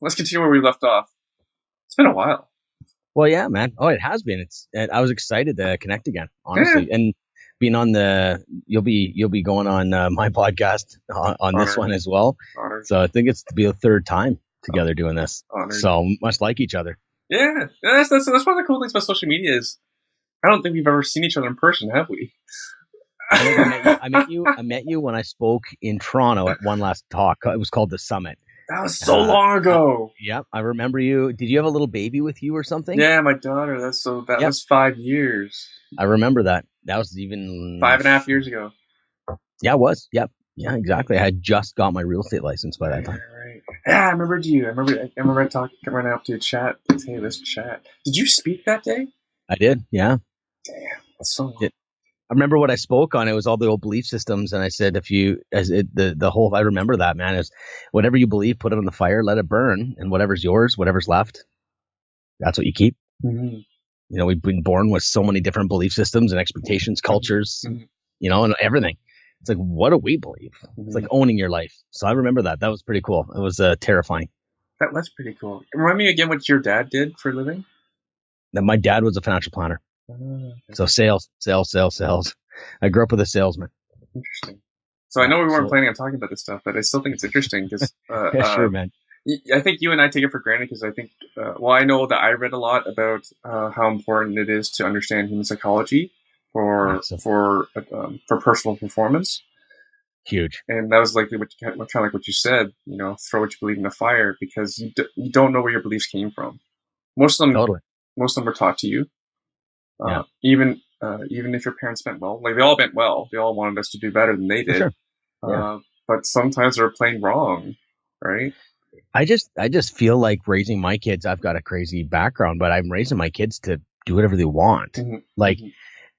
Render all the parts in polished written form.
let's continue where we left off. It's been a while. Well, yeah, man. Oh, it has been. I was excited to connect again, Yeah. honestly, and being on you'll be going on my podcast on this Honored. one as well. Honored. So I think it's to be the third time together doing this. Honored. So much like each other. Yeah. That's one of the cool things about social media is I don't think we've ever seen each other in person, have we? I think I met you when I spoke in Toronto at one last talk. It was called the Summit. That was so long ago. Yep, I remember you. Did you have a little baby with you or something? Yeah, my daughter. That was 5 years. I remember that. That was even 5.5 years ago. Yeah, it was. Yep. Yeah, exactly. I had just got my real estate license by that time. Right. Yeah, I remembered you. I remember talking, running up to a chat. Hey, let's chat. Did you speak that day? I did. Yeah. Damn, that's so. I remember what I spoke on. It was all the old belief systems, and I said, the whole. I remember that, man. Is whatever you believe, put it on the fire, let it burn, and whatever's yours, whatever's left, that's what you keep. Mm-hmm. You know, we've been born with so many different belief systems and expectations, cultures, and everything. It's like, what do we believe? It's like owning your life. So I remember that. That was pretty cool. It was terrifying. That was pretty cool. Remind me again what your dad did for a living? That my dad was a financial planner. Okay. So sales. I grew up with a salesman. Interesting. So I know we weren't planning on talking about this stuff, but I still think it's interesting because sure, man. I think you and I take it for granted because I think, I know that I read a lot about how important it is to understand human psychology for personal performance. Huge. And that was likely kind of like what you said. Throw what you believe in the fire because you don't know where your beliefs came from. Most of them were taught to you. Even if your parents meant well, like they all meant well, they all wanted us to do better than they did. Sure. Yeah. But sometimes they're plain wrong, right? I just feel like raising my kids. I've got a crazy background, but I'm raising my kids to do whatever they want. Mm-hmm.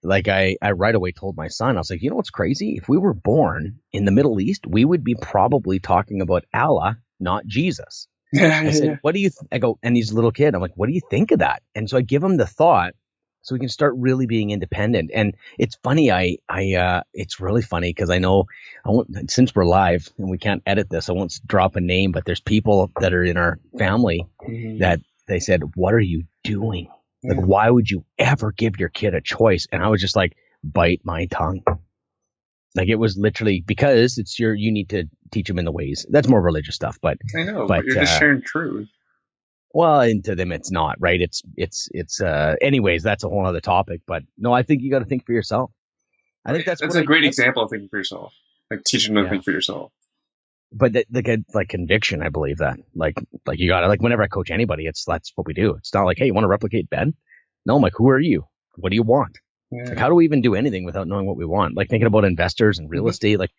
Like I right away told my son, I was like, you know what's crazy? If we were born in the Middle East, we would be probably talking about Allah, not Jesus. I said, what do you? I go, and he's a little kid. I'm like, what do you think of that? And so I give him the thought. So we can start really being independent. And it's funny. It's really funny because I know since we're live and we can't edit this, I won't drop a name, but there's people that are in our family that they said, what are you doing? Like, why would you ever give your kid a choice? And I was just like, bite my tongue. Like it was literally because you need to teach them in the ways. That's more religious stuff, but I know, but you're just sharing truth. Well, and to them, it's not, right? Anyways, that's a whole other topic. But no, I think you got to think for yourself. I think that's a great example of thinking for yourself, like teaching them to think for yourself. But like conviction, I believe that. Like you got to, like whenever I coach anybody, that's what we do. It's not like, hey, you want to replicate Ben? No, I'm like, who are you? What do you want? Yeah. Like, how do we even do anything without knowing what we want? Like thinking about investors and real estate, like.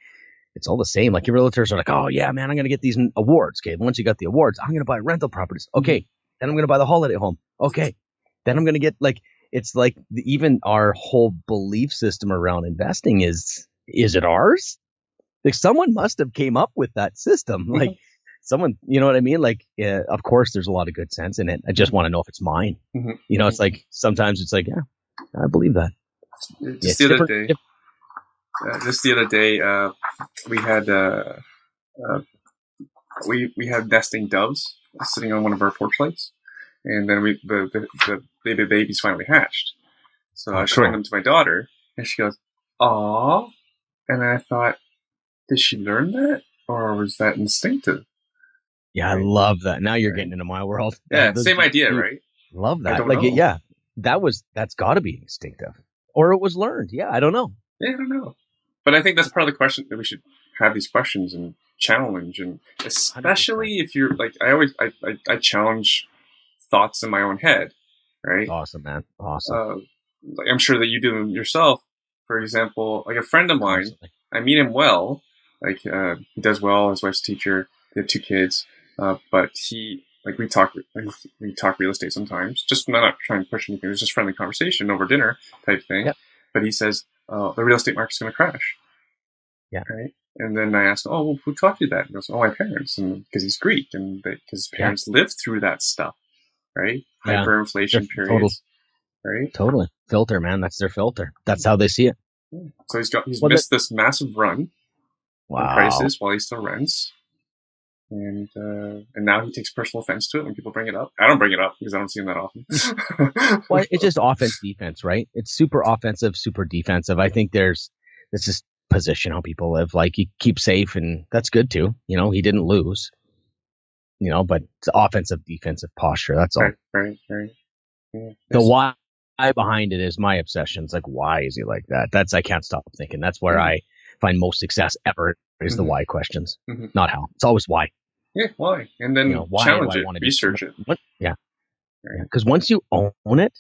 It's all the same. Like your realtors are like, oh yeah, man, I'm going to get these awards. Okay. Once you got the awards, I'm going to buy rental properties. Okay. Then I'm going to buy the holiday home. Okay. Then I'm going to get it's like even our whole belief system around investing is it ours? Like someone must have came up with that system. Like someone, you know what I mean? Like, of course there's a lot of good sense in it. I just want to know if it's mine. It's like, sometimes it's like, yeah, I believe that. Just the other day. Just the other day, we had nesting doves sitting on one of our porch lights, and then the babies finally hatched. So I was showing them to my daughter, and she goes, "Aw," and I thought, did she learn that, or was that instinctive? Yeah, right? I love that. Now you're getting into my world. Yeah, same idea, right? Love that. That's got to be instinctive, or it was learned. Yeah, I don't know. Yeah, I don't know. But I think that's part of the question that we should have these questions and challenge, and especially 100%. If you're like, I challenge thoughts in my own head, right? Awesome, man. Awesome. Like I'm sure that you do them yourself. For example, like a friend of mine, I meet him well, like he does well. His wife's a teacher. They have 2 kids, but we talk real estate sometimes. Just not trying to push anything. It was just friendly conversation over dinner type thing. Yep. But he says, the real estate market's going to crash. Yeah. Right. And then I asked, well, who taught you that? He goes, my parents. And because he's Greek and because his parents lived through that stuff. Right. Yeah. Hyperinflation periods. Right. Totally. Filter, man. That's their filter. That's how they see it. Yeah. So he's missed this massive run. Wow. In prices while he still rents. and now he takes personal offense to it when people bring it up. I don't bring it up because I don't see him that often. Well, it's just offense defense, right? It's super offensive, super defensive. I think this is position how people live. Like you keep safe, and that's good too. He didn't lose. But it's offensive defensive posture. That's all. Right. Yeah. The why behind it is my obsession. It's like, why is he like that? I can't stop thinking. That's where I find most success ever is the why questions, not how. It's always why. Yeah, why? And then challenge it, research it. Yeah. Because once you own it,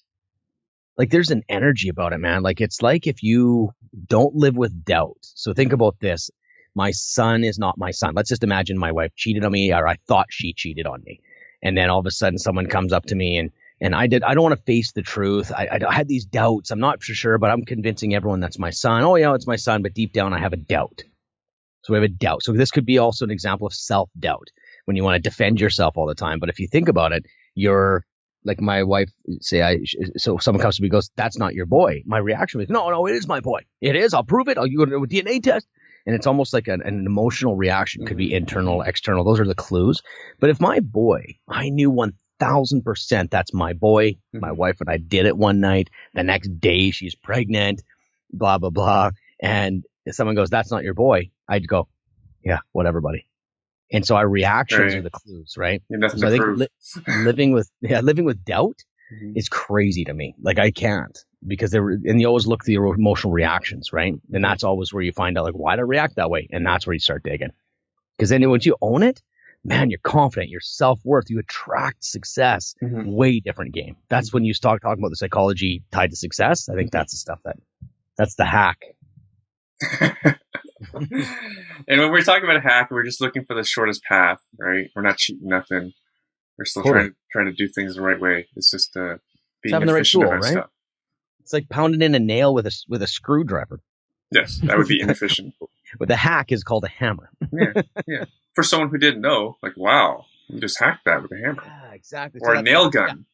like there's an energy about it, man. Like it's like if you don't live with doubt. So think about this. My son is not my son. Let's just imagine my wife cheated on me, or I thought she cheated on me. And then all of a sudden someone comes up to me and I don't want to face the truth. I had these doubts. I'm not for sure, but I'm convincing everyone that's my son. Oh yeah, it's my son. But deep down I have a doubt. So we have a doubt. So this could be also an example of self-doubt when you want to defend yourself all the time. But if you think about it, you're like my wife so someone comes to me and goes, that's not your boy. My reaction was, no, it is my boy. It is. I'll prove it. I'll go to a DNA test. And it's almost like an emotional reaction. Could be internal, external. Those are the clues. But if my boy, I knew 1000% that's my boy. My wife and I did it one night. The next day she's pregnant, blah, blah, blah. And if someone goes, that's not your boy, I'd go, yeah, whatever, buddy. And so our reactions are the clues, right? So I think living with doubt is crazy to me. Like I can't, because and you always look at your emotional reactions, right? And that's always where you find out like, why did I react that way? And that's where you start digging. Because then once you own it, man, you're confident, your self-worth, you attract success. Way different game. That's when you start talking about the psychology tied to success. I think that's the stuff that's the hack. And when we're talking about a hack, we're just looking for the shortest path, right? We're not cheating nothing. We're still trying to do things the right way. It's just being having the right tool, right? Stuff. It's like pounding in a nail with a screwdriver. Yes, that would be inefficient. But the hack is called a hammer. Yeah. For someone who didn't know, like, wow, you just hacked that with a hammer. Yeah, exactly. Or a nail gun,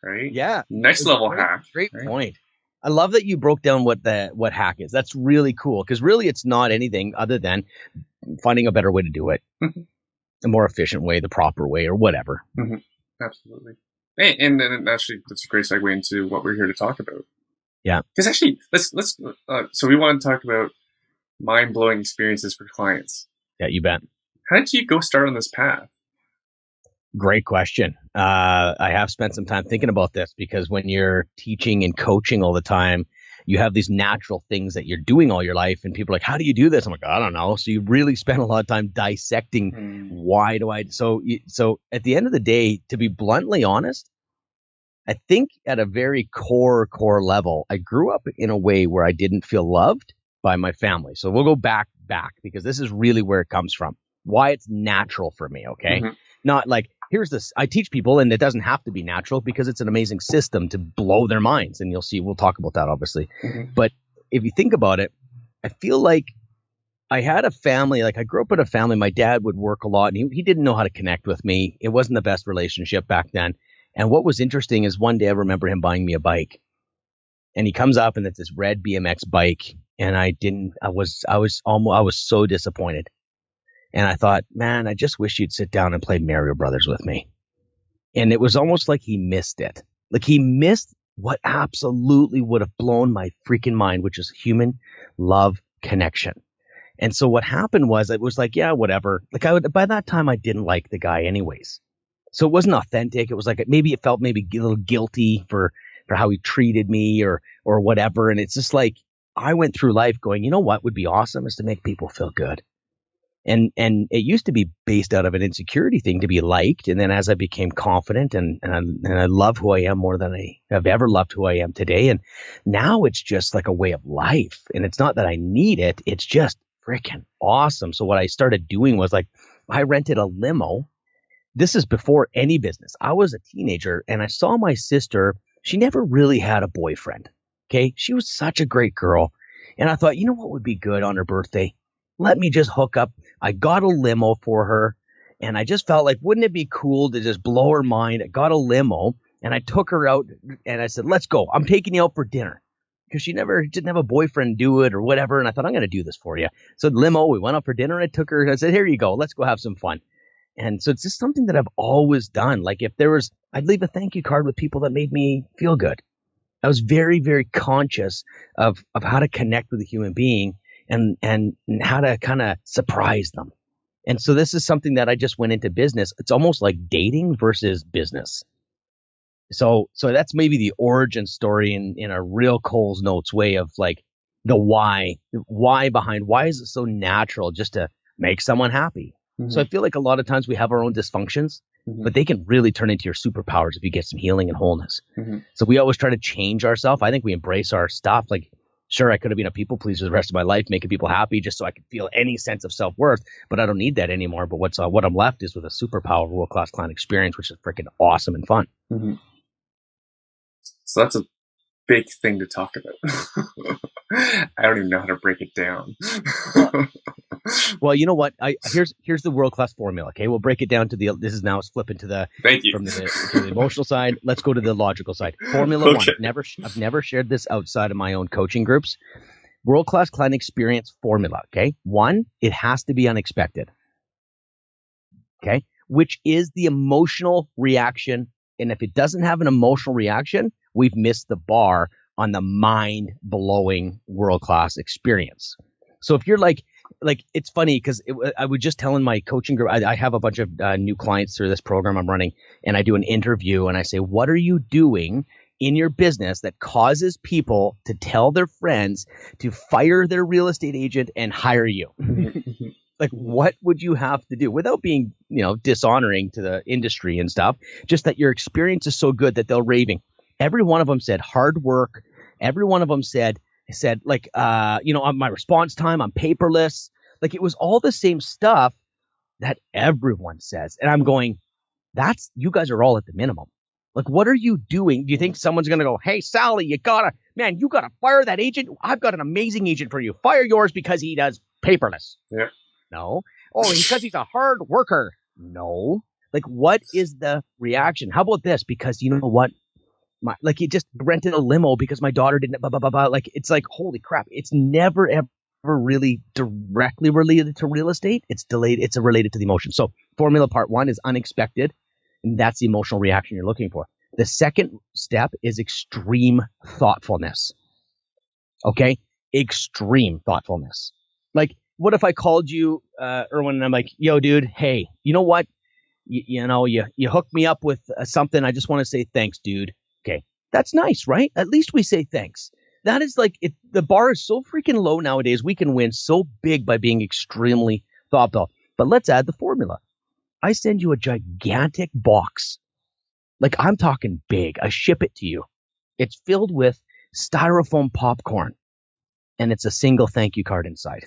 right? Yeah. Nice level hack. Great point. I love that you broke down what hack is. That's really cool, because really it's not anything other than finding a better way to do it, a more efficient way, the proper way, or whatever. Absolutely. And actually, that's a great segue into what we're here to talk about. Yeah. Because actually, let's so we want to talk about mind-blowing experiences for clients. Yeah, you bet. How did you go start on this path? Great question. I have spent some time thinking about this, because when you're teaching and coaching all the time, you have these natural things that you're doing all your life, and people are like, how do you do this? I'm like, I don't know. So you really spend a lot of time dissecting why do I. So at the end of the day, to be bluntly honest, I think at a very core level, I grew up in a way where I didn't feel loved by my family. So we'll go back because this is really where it comes from. Why it's natural for me, okay? Not like, here's this. I teach people, and it doesn't have to be natural, because it's an amazing system to blow their minds. And you'll see, we'll talk about that, obviously. But if you think about it, I feel like I had a family, like I grew up in a family. My dad would work a lot, and he didn't know how to connect with me. It wasn't the best relationship back then. And what was interesting is one day I remember him buying me a bike, and he comes up and it's this red BMX bike. And I was so disappointed. And I thought, man, I just wish you'd sit down and play Mario Brothers with me. And it was almost like he missed it. Like he missed what absolutely would have blown my freaking mind, which is human love connection. And so what happened was, it was like, yeah, whatever. Like by that time, I didn't like the guy anyways. So it wasn't authentic. It was like, maybe it felt maybe a little guilty for how he treated me or whatever. And it's just like, I went through life going, you know what would be awesome is to make people feel good. And it used to be based out of an insecurity thing, to be liked. And then as I became confident and I love who I am more than I have ever loved who I am today. And now it's just like a way of life. And it's not that I need it. It's just freaking awesome. So what I started doing was like, I rented a limo. This is before any business. I was a teenager and I saw my sister. She never really had a boyfriend. Okay. She was such a great girl. And I thought, you know what would be good on her birthday? Let me just hook up. I got a limo for her. And I just felt like, wouldn't it be cool to just blow her mind? I got a limo and I took her out and I said, let's go. I'm taking you out for dinner. Because she didn't have a boyfriend do it or whatever. And I thought, I'm going to do this for you. So limo, we went out for dinner and I took her and I said, here you go. Let's go have some fun. And so it's just something that I've always done. Like if there was, I'd leave a thank you card with people that made me feel good. I was very, very conscious of how to connect with a human being and how to kind of surprise them. And so this is something that I just went into business. It's almost like dating versus business. So that's maybe the origin story in a real Cole's Notes way of like the why behind why is it so natural just to make someone happy. Mm-hmm. So I feel like a lot of times we have our own dysfunctions, mm-hmm. but they can really turn into your superpowers if you get some healing and wholeness. Mm-hmm. So we always try to change ourselves. I think we embrace our stuff. Like, sure, I could have been a people pleaser the rest of my life, making people happy just so I could feel any sense of self-worth, but I don't need that anymore. But what I'm left is with a superpower world-class client experience, which is freaking awesome and fun. Mm-hmm. So that's a big thing to talk about. I don't even know how to break it down. Well, you know what? Here's the world-class formula. Okay, we'll break it down to this is now flipping to the from the emotional side. Let's go to the logical side. Formula one. I've never shared this outside of my own coaching groups. World-class client experience formula. Okay, one, it has to be unexpected. Okay, which is the emotional reaction, and if it doesn't have an emotional reaction, we've missed the bar on the mind-blowing world-class experience. So if you're like it's funny because I was just telling my coaching group, I have a bunch of new clients through this program I'm running, and I do an interview and I say, what are you doing in your business that causes people to tell their friends to fire their real estate agent and hire you? Like, what would you have to do without being, dishonoring to the industry and stuff? Just that your experience is so good that they're raving. Every one of them said hard work. Every one of them said like, on my response time, I'm paperless. Like it was all the same stuff that everyone says. And I'm going, you guys are all at the minimum. Like, what are you doing? Do you think someone's going to go, hey, Sally, you gotta fire that agent. I've got an amazing agent for you. Fire yours because he does paperless. Yeah. No. Oh, because he's a hard worker. No. Like, what is the reaction? How about this? Because you know what? He just rented a limo because my daughter didn't, blah, blah, blah, blah. Like, it's like, holy crap. It's never, ever really directly related to real estate. It's related to the emotion. So formula part one is unexpected. And that's the emotional reaction you're looking for. The second step is extreme thoughtfulness. Okay. Extreme thoughtfulness. Like, what if I called you, Erwin, and I'm like, yo, dude, hey, you know what? You hooked me up with something. I just want to say thanks, dude. Okay, that's nice, right? At least we say thanks. That is like the bar is so freaking low nowadays. We can win so big by being extremely thoughtful. But let's add the formula. I send you a gigantic box. Like I'm talking big. I ship it to you. It's filled with styrofoam popcorn. And it's a single thank you card inside.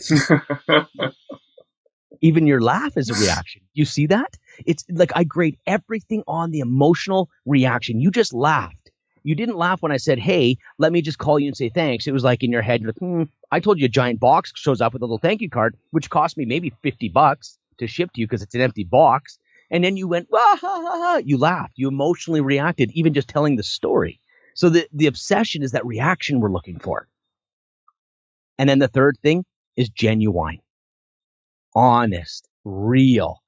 Even your laugh is a reaction. You see that? It's like I grade everything on the emotional reaction. You just laughed. You didn't laugh when I said, hey, let me just call you and say thanks. It was like in your head, you're like, I told you a giant box shows up with a little thank you card, which cost me maybe $50 to ship to you because it's an empty box. And then you went, ah, ha, ha, ha. You laughed. You emotionally reacted, even just telling the story. So the obsession is that reaction we're looking for. And then the third thing is genuine, honest, real.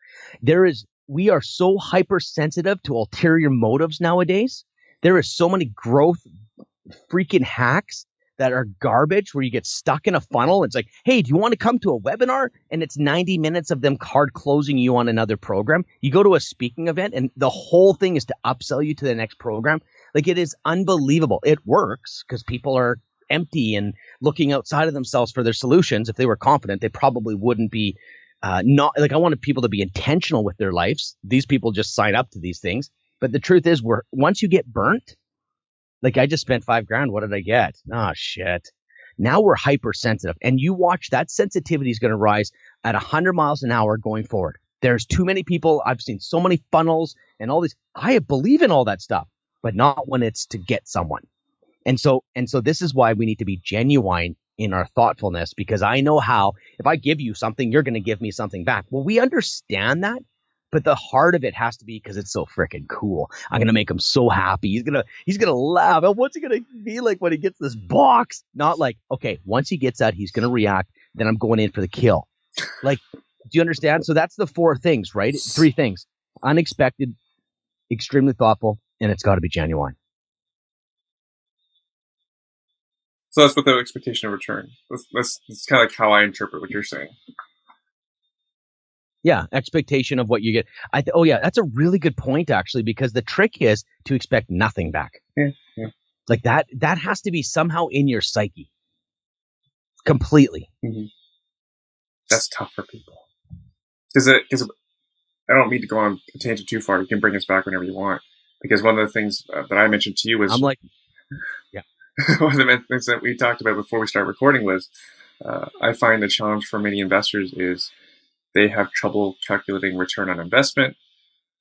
We are so hypersensitive to ulterior motives nowadays. There is so many growth freaking hacks that are garbage where you get stuck in a funnel. It's like, hey, do you want to come to a webinar? And it's 90 minutes of them hard closing you on another program. You go to a speaking event and the whole thing is to upsell you to the next program. Like it is unbelievable. It works because people are empty and looking outside of themselves for their solutions. If they were confident, they probably wouldn't be not like I wanted people to be intentional with their lives. These people just sign up to these things. But the truth is once you get burnt, like I just spent $5,000. What did I get? Oh, shit. Now we're hypersensitive. And you watch that sensitivity is going to rise at 100 miles an hour going forward. There's too many people. I've seen so many funnels and all these. I believe in all that stuff, but not when it's to get someone. And so this is why we need to be genuine in our thoughtfulness, because I know how if I give you something, you're going to give me something back. Well, we understand that, but the heart of it has to be because it's so freaking cool. I'm going to make him so happy. He's going to laugh. And what's he going to be like when he gets this box? Not like, okay, once he gets that, he's going to react. Then I'm going in for the kill. Like you understand? So that's the 4 things, right? 3 things: unexpected, extremely thoughtful, and it's got to be genuine. So that's with the expectation of return. That's kind of like how I interpret what you're saying. Yeah, expectation of what you get. Oh yeah, that's a really good point actually, because the trick is to expect nothing back. Yeah. Like that has to be somehow in your psyche, completely. Mm-hmm. That's tough for people because I don't mean to go on a tangent too far. You can bring us back whenever you want. Because one of the things that I mentioned to you was I'm like, yeah. one of the things that we talked about before we started recording was I find the challenge for many investors is they have trouble calculating return on investment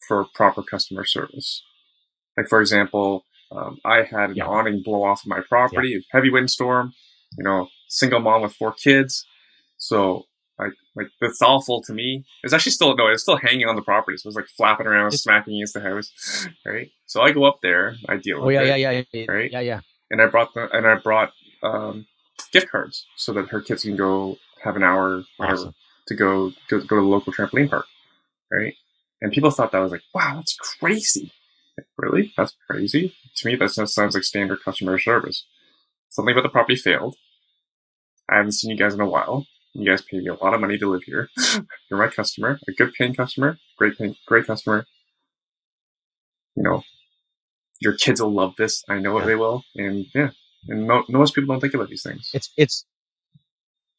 for proper customer service. Like, for example, I had an awning blow off of my property, a heavy windstorm, single mom with 4 kids. So, like that's awful to me. It's actually it's still hanging on the property. So it was like flapping around, smacking against the house, right? So I go up there, I deal with it. Right? Yeah. And I brought gift cards so that her kids can go have an hour, whatever, to go to the local trampoline park, right? And people thought that was like, wow, that's crazy. Like, really? That's crazy? To me, that sounds like standard customer service. Something about the property failed. I haven't seen you guys in a while. You guys pay me a lot of money to live here. You're my customer, a good paying customer, great customer. Your kids will love this. I know they will. And yeah, and most people don't think about these things.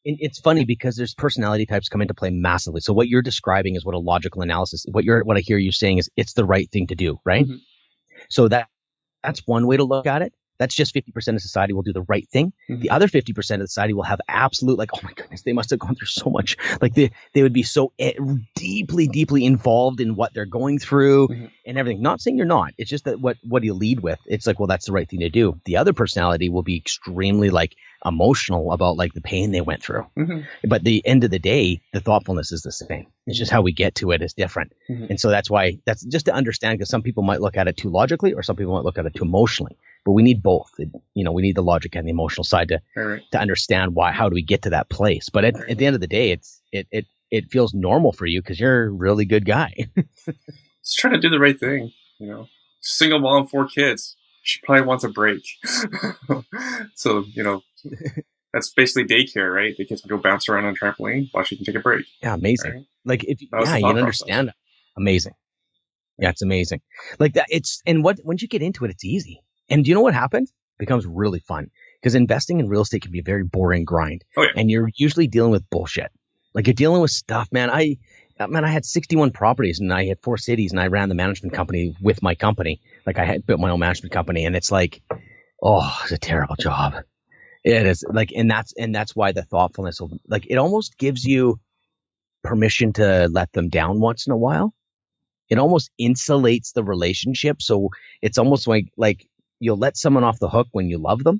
It's funny because there's personality types come into play massively. So what you're describing is what a logical analysis. What I hear you saying is it's the right thing to do, right? Mm-hmm. So that's one way to look at it. That's just 50% of society will do the right thing. Mm-hmm. The other 50% of society will have absolute, like, oh my goodness, they must have gone through so much. Like they would be so deeply, deeply involved in what they're going through mm-hmm. and everything. Not saying you're not. It's just that what do you lead with? It's like, well, that's the right thing to do. The other personality will be extremely like emotional about like the pain they went through. Mm-hmm. But at the end of the day, the thoughtfulness is the same. It's just how we get to it is different. Mm-hmm. And so that's just to understand, because some people might look at it too logically or some people might look at it too emotionally. But we need both. We need the logic and the emotional side to understand how do we get to that place. But at the end of the day, it feels normal for you because you're a really good guy. Just trying to do the right thing, Single mom, 4 kids. She probably wants a break. So, that's basically daycare, right? The kids can go bounce around on a trampoline while she can take a break. Yeah, amazing. Right? Like you can understand it. Amazing. Yeah, it's amazing. Like that. Once you get into it, it's easy. And do you know what happens? It becomes really fun because investing in real estate can be a very boring grind. Oh, yeah. And you're usually dealing with bullshit. Like you're dealing with stuff, man. I had 61 properties and I had 4 cities and I ran the management company with my company. Like I had built my own management company and it's like, it's a terrible job. It is like, and that's why the thoughtfulness of like, it almost gives you permission to let them down once in a while. It almost insulates the relationship. So it's almost like you'll let someone off the hook when you love them.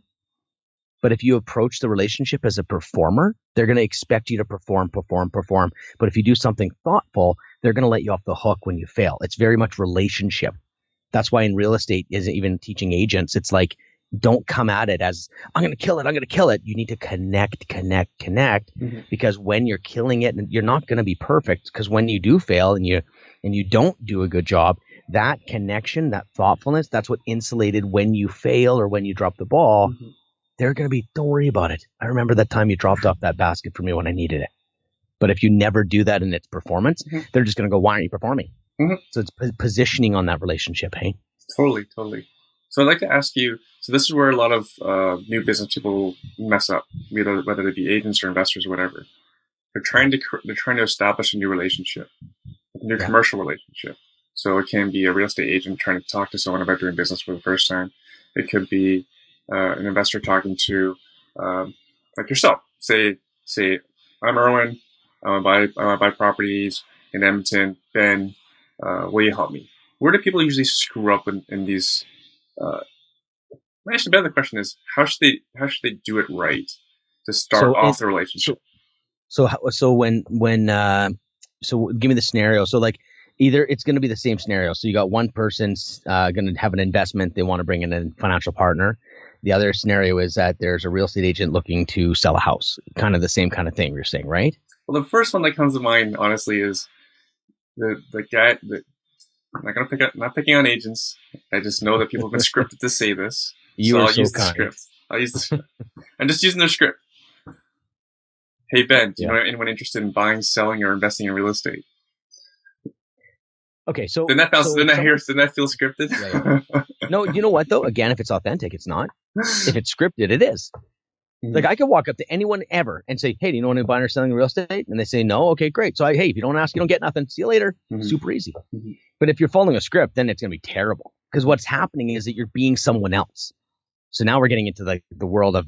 But if you approach the relationship as a performer, they're going to expect you to perform. But if you do something thoughtful, they're going to let you off the hook when you fail. It's very much relationship. That's why in real estate, even teaching agents, it's like, don't come at it as I'm going to kill it. You need to connect, mm-hmm. because when you're killing it, you're not going to be perfect. Because when you do fail and you don't do a good job, that connection, that thoughtfulness, that's what insulated when you fail or when you drop the ball. Mm-hmm. They're going to be, don't worry about it. I remember that time you dropped off that basket for me when I needed it. But if you never do that in its performance, mm-hmm. they're just going to go, why aren't you performing? Mm-hmm. So it's positioning on that relationship, hey? Totally. So I'd like to ask you, so this is where a lot of new business people mess up, whether they be agents or investors or whatever. They're trying to establish a new relationship, a new commercial relationship. So it can be a real estate agent trying to talk to someone about doing business for the first time. It could be an investor talking to like yourself. Say I'm Erwin. I want to buy properties in Edmonton. Ben, will you help me? Where do people usually screw up in these? Actually, the question is, how should they do it right to start off the relationship? So give me the scenario. So like either it's going to be the same scenario. So you got one person's going to have an investment. They want to bring in a financial partner. The other scenario is that there's a real estate agent looking to sell a house. Kind of the same kind of thing you're saying, right? Well, the first one that comes to mind, honestly, is the guy that I'm not picking on agents. I just know that people have been scripted to say this, You so are I'll so use the kind. script. I'm just using their script. Hey Ben, do you Yeah. know anyone interested in buying, selling, or investing in real estate? Okay, so Didn't that feel scripted? Yeah. No, you know what though? Again, if it's authentic, it's not. If it's scripted, it is. Like I could walk up to anyone ever and say, "Hey, do you know anyone buying or selling real estate?" And they say, "No." Okay, great. So hey, if you don't ask, you don't get nothing. See you later. Super easy. But if you're following a script, then it's gonna be terrible. Because what's happening is that you're being someone else. So now we're getting into the world of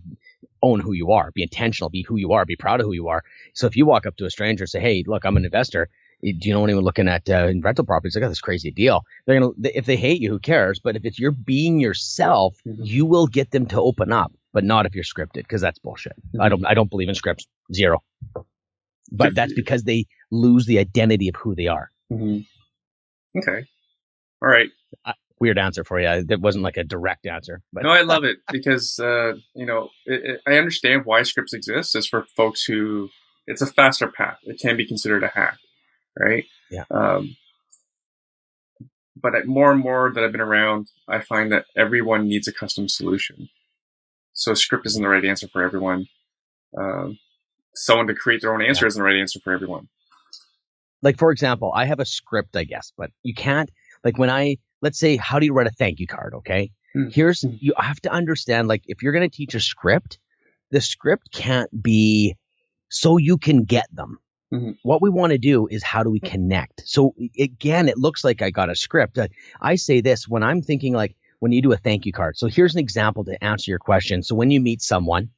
own who you are, be intentional, be who you are, be proud of who you are. So if you walk up to a stranger and say, "Hey, look, I'm an investor. Do you know anyone looking at rental properties? I got this crazy deal." They're gonna, if they hate you, who cares? But if it's you're being yourself, you will get them to open up. But not if you're scripted, because that's bullshit. I don't believe in scripts. Zero. But that's because they lose the identity of who they are. Okay. All right. Weird answer for you. That wasn't like a direct answer. But no, I love it because I understand why scripts exist. It's for folks who it's a faster path. It can be considered a hack, right? Yeah. But more and more that I've been around, I find that everyone needs a custom solution. So a script isn't the right answer for everyone. Someone to create their own answer isn't the right answer for everyone. Like, for example, I have a script, I guess, but you can't, like let's say, how do you write a thank you card? Okay. You have to understand, like, if you're going to teach a script, the script can't be so you can get them. What we want to do is how do we connect? So again, it looks like I got a script. I say this when I'm thinking, like, when you do a thank you card. So here's an example to answer your question. So when you meet someone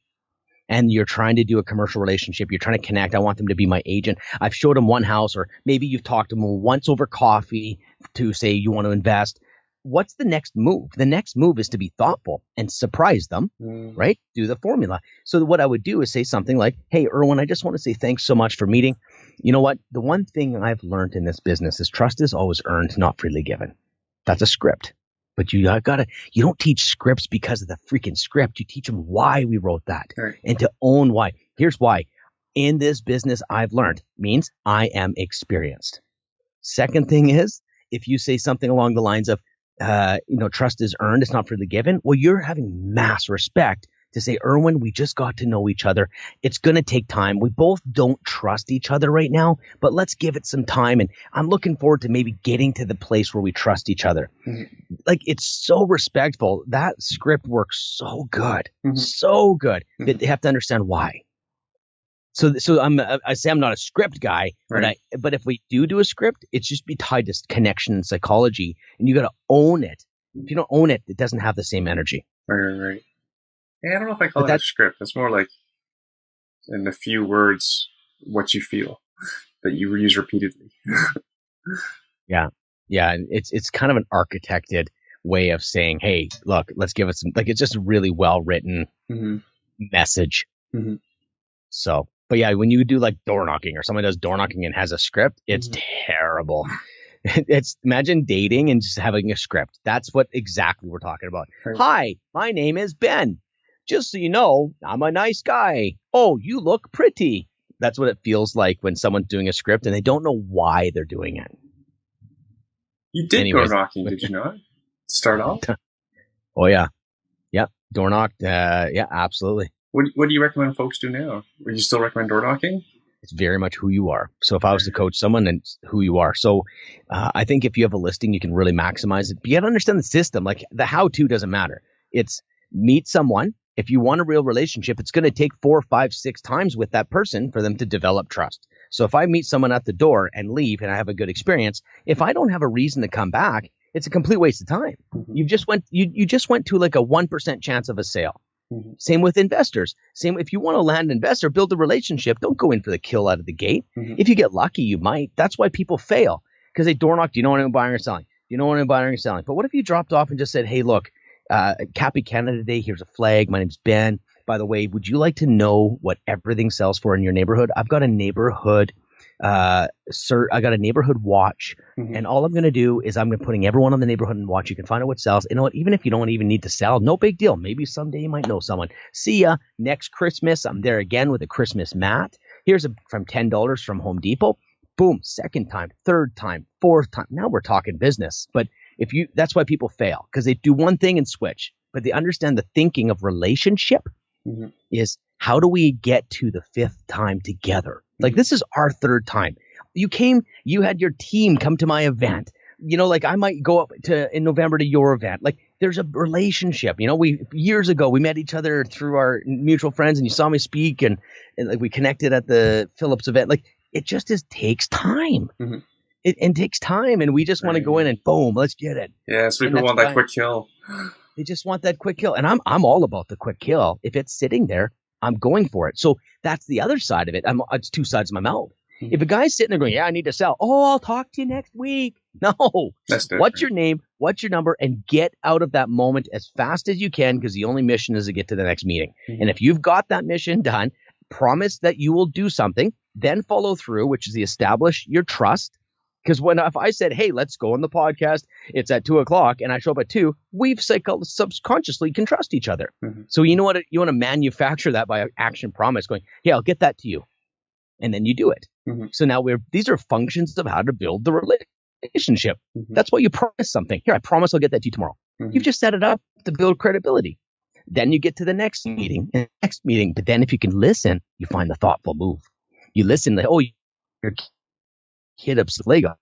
and you're trying to do a commercial relationship, you're trying to connect, I want them to be my agent. I've showed them one house, or maybe you've talked to them once over coffee to say you want to invest. What's the next move? The next move is to be thoughtful and surprise them, right? Do the formula. So what I would do is say something like, "Hey, Erwin, I just want to say thanks so much for meeting. You know what? The one thing I've learned in this business is trust is always earned, not freely given." That's a script. But you don't teach scripts because of the freaking script. You teach them why we wrote that and to own why. Here's why. In this business, I've learned means I am experienced. Second thing is, if you say something along the lines of, trust is earned, it's not freely given. Well, you're having mass respect to say, "Erwin, we just got to know each other. It's going to take time. We both don't trust each other right now, but let's give it some time. And I'm looking forward to maybe getting to the place where we trust each other." Like, it's so respectful. That script works so good, so good. But they have to understand why. So I say I'm not a script guy, but if we do a script, it's just be tied to connection and psychology, and you got to own it. If you don't own it, it doesn't have the same energy. Right. Yeah, I don't know if I call that a script. It's more like, in a few words, what you feel that you use repeatedly. Yeah. It's kind of an architected way of saying, "Hey, look, let's give it some." Like, it's just a really well written message. So, but yeah, when you do like door knocking, or someone does door knocking and has a script, it's terrible. It's imagine dating and just having a script. That's what exactly we're talking about. Right. "Hi, my name is Ben. Just so you know, I'm a nice guy. Oh, you look pretty." That's what it feels like when someone's doing a script and they don't know why they're doing it. You did door knocking, did you not? To start off? Oh, yeah. Yep. Door knocked. Yeah, absolutely. What do you recommend folks do now? Would you still recommend door knocking? It's very much who you are. So if I was to coach someone, then it's who you are. So I think if you have a listing, you can really maximize it. But you got to understand the system. Like, the how-to doesn't matter. It's meet someone. If you want a real relationship, it's going to take 4, 5, 6 times with that person for them to develop trust. So if I meet someone at the door and leave and I have a good experience, if I don't have a reason to come back, it's a complete waste of time. You just went to like a 1% chance of a sale. Same with investors. Same if you want to land an investor, build a relationship. Don't go in for the kill out of the gate. If you get lucky, you might. That's why people fail, because they door knock. "Do you know anyone buying or selling? Do you know anyone buying or selling?" But what if you dropped off and just said, "Hey, look, Happy Canada Day. Here's a flag. My name's Ben. By the way, would you like to know what everything sells for in your neighborhood? I've got a neighborhood I got a neighborhood watch, and all I'm going to do is I'm going to putting everyone on the neighborhood watch. You can find out what sells. You know what? Even if you don't even need to sell, no big deal. Maybe someday you might know someone. See ya next Christmas. I'm there again with a Christmas mat. Here's from $10 from Home Depot. Boom, second time, third time, fourth time. Now we're talking business. But that's why people fail, because they do one thing and switch, but they understand the thinking of relationship is how do we get to the fifth time together? Like this is our third time. You had your team come to my event. Like I might go up in November to your event. Like there's a relationship. Years ago we met each other through our mutual friends, and you saw me speak, and like we connected at the Phillips event. Like it just takes time. It takes time, and we just want to go in and boom, let's get it. Yeah, so people want that quick kill. They just want that quick kill, and I'm all about the quick kill. If it's sitting there, I'm going for it. So that's the other side of it. It's two sides of my mouth. If a guy's sitting there going, yeah, I need to sell. Oh, I'll talk to you next week. No. What's your name? What's your number? And get out of that moment as fast as you can, because the only mission is to get to the next meeting. And if you've got that mission done, promise that you will do something, then follow through, which is the establish your trust. Because if I said, hey, let's go on the podcast, it's at 2:00 and I show up at 2, we've subconsciously can trust each other. So you want to manufacture that by an action promise going, yeah, I'll get that to you. And then you do it. So now these are functions of how to build the relationship. That's why you promise something. Here, I promise I'll get that to you tomorrow. You've just set it up to build credibility. Then you get to the next meeting. But then if you can listen, you find the thoughtful move. You listen, your kid ups the Lego.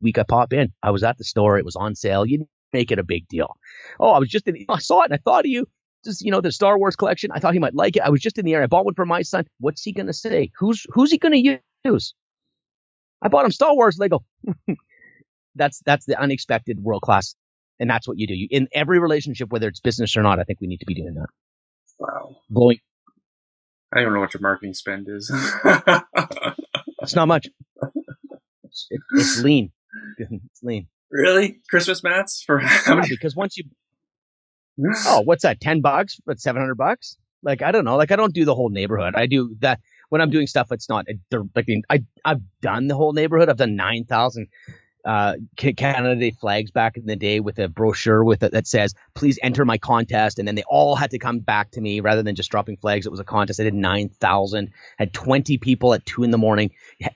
Week I pop in. I was at the store. It was on sale. You make it a big deal. Oh, I saw it and I thought of you. Just, the Star Wars collection. I thought he might like it. I was just in the area. I bought one for my son. What's he going to say? Who's he going to use? I bought him Star Wars Lego. That's the unexpected world class. And that's what you do. In every relationship, whether it's business or not, I think we need to be doing that. Wow. Blowing. I don't know what your marketing spend is. It's not much. It's lean. It's lean. Really? Christmas mats for how many? Because once you, what's that? $10? But $700? Like, I don't know. Like, I don't do the whole neighborhood. I do that when I'm doing stuff. It's not like I've done the whole neighborhood. I've done 9,000 Canada Day flags back in the day with a brochure that says, please enter my contest. And then they all had to come back to me rather than just dropping flags. It was a contest. I did 9,000, had 20 people at 2 a.m.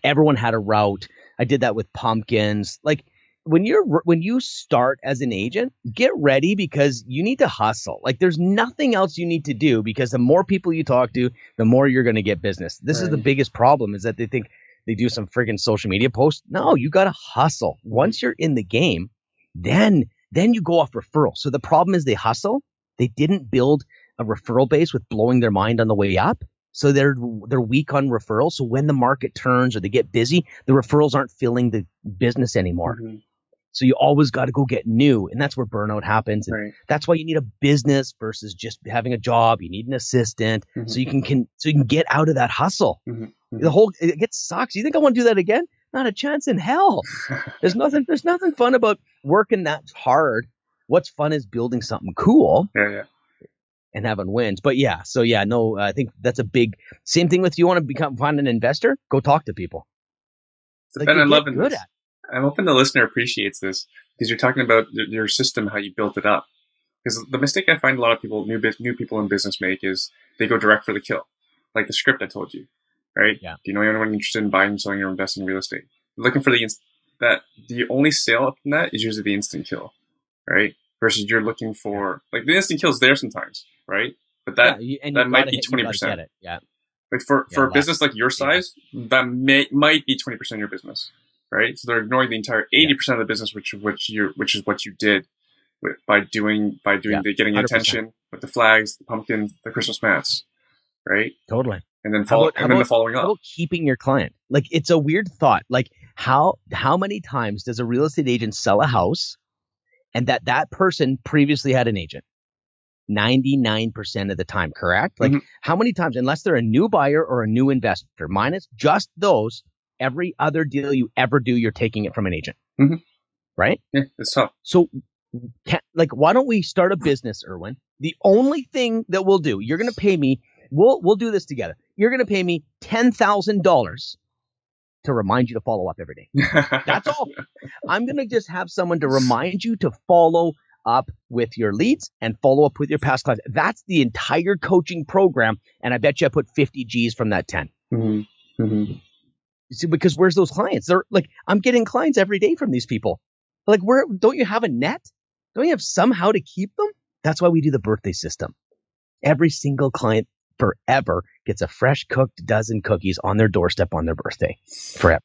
Everyone had a route. I did that with pumpkins. Like when you start as an agent, get ready, because you need to hustle. Like there's nothing else you need to do, because the more people you talk to, the more you're going to get business. This is the biggest problem, is that they think they do some friggin' social media post. No, you got to hustle. Once you're in the game, then you go off referral. So the problem is they hustle. They didn't build a referral base with blowing their mind on the way up. So they're weak on referrals. So when the market turns or they get busy, the referrals aren't filling the business anymore. So you always got to go get new. And that's where burnout happens. And that's why you need a business versus just having a job. You need an assistant so you can get out of that hustle. It sucks. You think I want to do that again? Not a chance in hell. There's nothing fun about working that hard. What's fun is building something cool. And having wins. But I think that's a big, same thing with, you want to find an investor, go talk to people. Like, I'm loving this. I'm hoping the listener appreciates this, because you're talking about your system, how you built it up. Because the mistake I find a lot of people, new people in business make, is they go direct for the kill. Like the script I told you, right? Yeah. Do you know anyone interested in buying, selling, or investing in real estate? Looking for the only sale from that is usually the instant kill, right? Versus you're looking for, like, the instant kill is there sometimes, right? But that might be 20%. Yeah. Like for a business like your size, that might be 20% of your business, right? So they're ignoring the entire 80% of the business, which is what you did by doing the getting 100%. Attention with the flags, the pumpkins, the Christmas mats, right? Totally. And then the following up. How about keeping your client? Like, it's a weird thought. Like, how many times does a real estate agent sell a house and that person previously had an agent? 99% of the time, correct? Like, how many times, unless they're a new buyer or a new investor, minus just those, every other deal you ever do, you're taking it from an agent, right? Yeah, it's tough. So, why don't we start a business, Erwin? The only thing that we'll do, you're going to pay me, we'll do this together. You're going to pay me $10,000 to remind you to follow up every day. That's all. I'm going to just have someone to remind you to follow up with your leads and follow up with your past clients. That's the entire coaching program. And I bet you I put 50 G's from that 10. Mm-hmm. You see, because where's those clients? They're like, I'm getting clients every day from these people. Like, where don't you have a net? Don't you have somehow to keep them? That's why we do the birthday system. Every single client forever gets a fresh cooked dozen cookies on their doorstep on their birthday. Forever.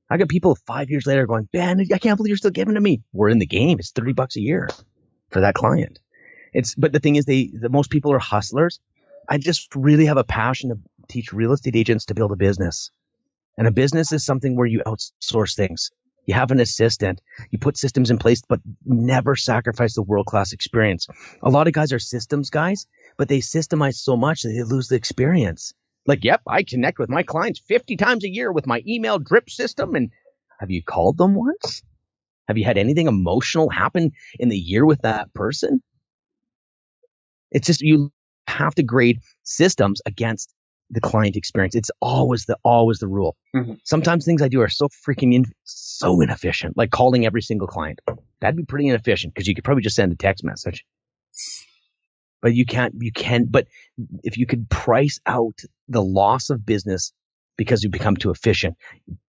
I got people 5 years later going, man, I can't believe you're still giving to me. We're in the game. It's $30 a year for that client. But the thing is, the most people are hustlers. I just really have a passion to teach real estate agents to build a business. And a business is something where you outsource things. You have an assistant. You put systems in place, but never sacrifice the world-class experience. A lot of guys are systems guys, but they systemize so much that they lose the experience. Like, yep, I connect with my clients 50 times a year with my email drip system. And have you called them once? Have you had anything emotional happen in the year with that person? It's just, you have to grade systems against the client experience. It's always the rule. Mm-hmm. Sometimes things I do are so freaking so inefficient, like calling every single client. That'd be pretty inefficient because you could probably just send a text message. But but if you could price out the loss of business because you become too efficient.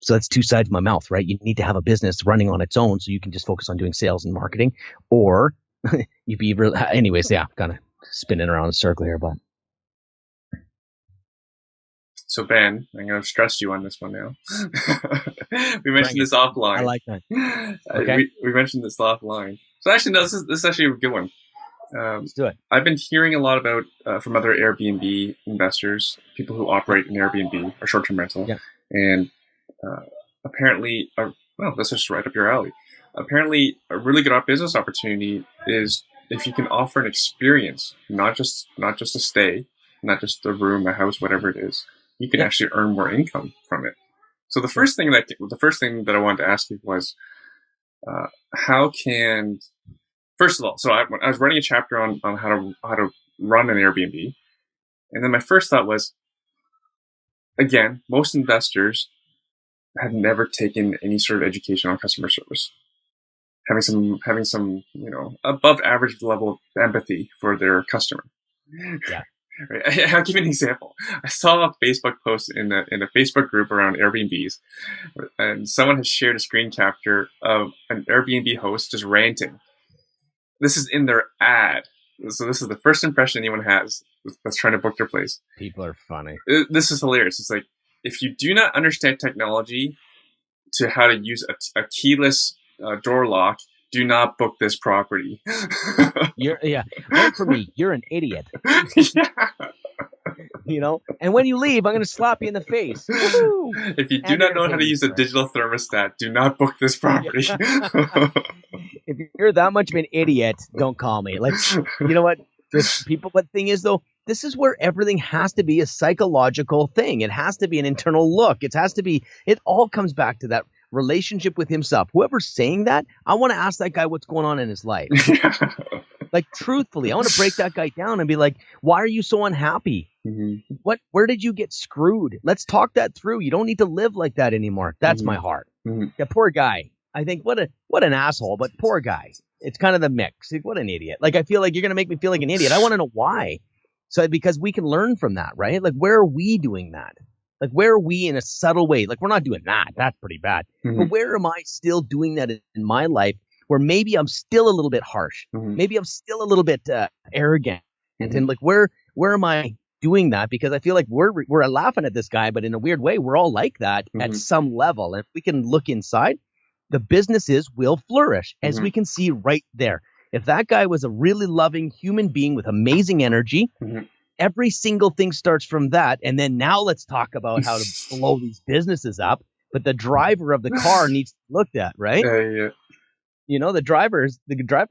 So that's two sides of my mouth, right? You need to have a business running on its own so you can just focus on doing sales and marketing, or you'd be real. Anyways, yeah, kind of spinning around in a circle here, but. So Ben, I'm going to stress you on this one now. We mentioned this offline. I like that. Okay. We mentioned this offline. So actually, no, this is actually a good one. Let's do it. I've been hearing a lot about from other Airbnb investors, people who operate in Airbnb or short-term rental, and apparently, well, this is right up your alley. Apparently, a really good business opportunity is if you can offer an experience, not just a stay, not just a room, a house, whatever it is. You can actually earn more income from it. So the first thing that I wanted to ask you was, how can, first of all, so I was writing a chapter on how to run an Airbnb, and then my first thought was, again, most investors have never taken any sort of education on customer service, having some above average level of empathy for their customer. Yeah. Right. I'll give you an example. I saw a Facebook post in a Facebook group around Airbnbs, and someone has shared a screen capture of an Airbnb host just ranting. This is in their ad, so this is the first impression anyone has that's trying to book their place. People are funny. This is hilarious. It's like, if you do not understand technology to how to use a keyless door lock, do not book this property. Vote for me. You're an idiot. Yeah. And when you leave, I'm going to slap you in the face. Woo-hoo! If you do not know how to use a digital thermostat, do not book this property. If you're that much of an idiot, don't call me. Like, you know what? But the thing is, though, this is where everything has to be a psychological thing. It has to be an internal look. It all comes back to that relationship with himself. Whoever's saying that, I want to ask that guy what's going on in his life. Like, truthfully, I want to break that guy down and be like, why are you so unhappy? Mm-hmm. Where did you get screwed? Let's talk that through. You don't need to live like that anymore. That's my heart. Mm-hmm. The poor guy. I think what an asshole, but poor guy. It's kind of the mix. Like, what an idiot. Like, I feel like you're going to make me feel like an idiot. I want to know why. So, because we can learn from that, right? Like, where are we doing that? Like, where are we in a subtle way? Like, we're not doing that. That's pretty bad. Mm-hmm. But where am I still doing that in my life where maybe I'm still a little bit harsh? Mm-hmm. Maybe I'm still a little bit arrogant. Mm-hmm. And like, where am I doing that? Because I feel like we're laughing at this guy, but in a weird way, we're all like that at some level. And if we can look inside, the businesses will flourish, as we can see right there. If that guy was a really loving human being with amazing energy, every single thing starts from that. And then now let's talk about how to blow these businesses up. But the driver of the car needs to be looked at, right? Yeah. The driver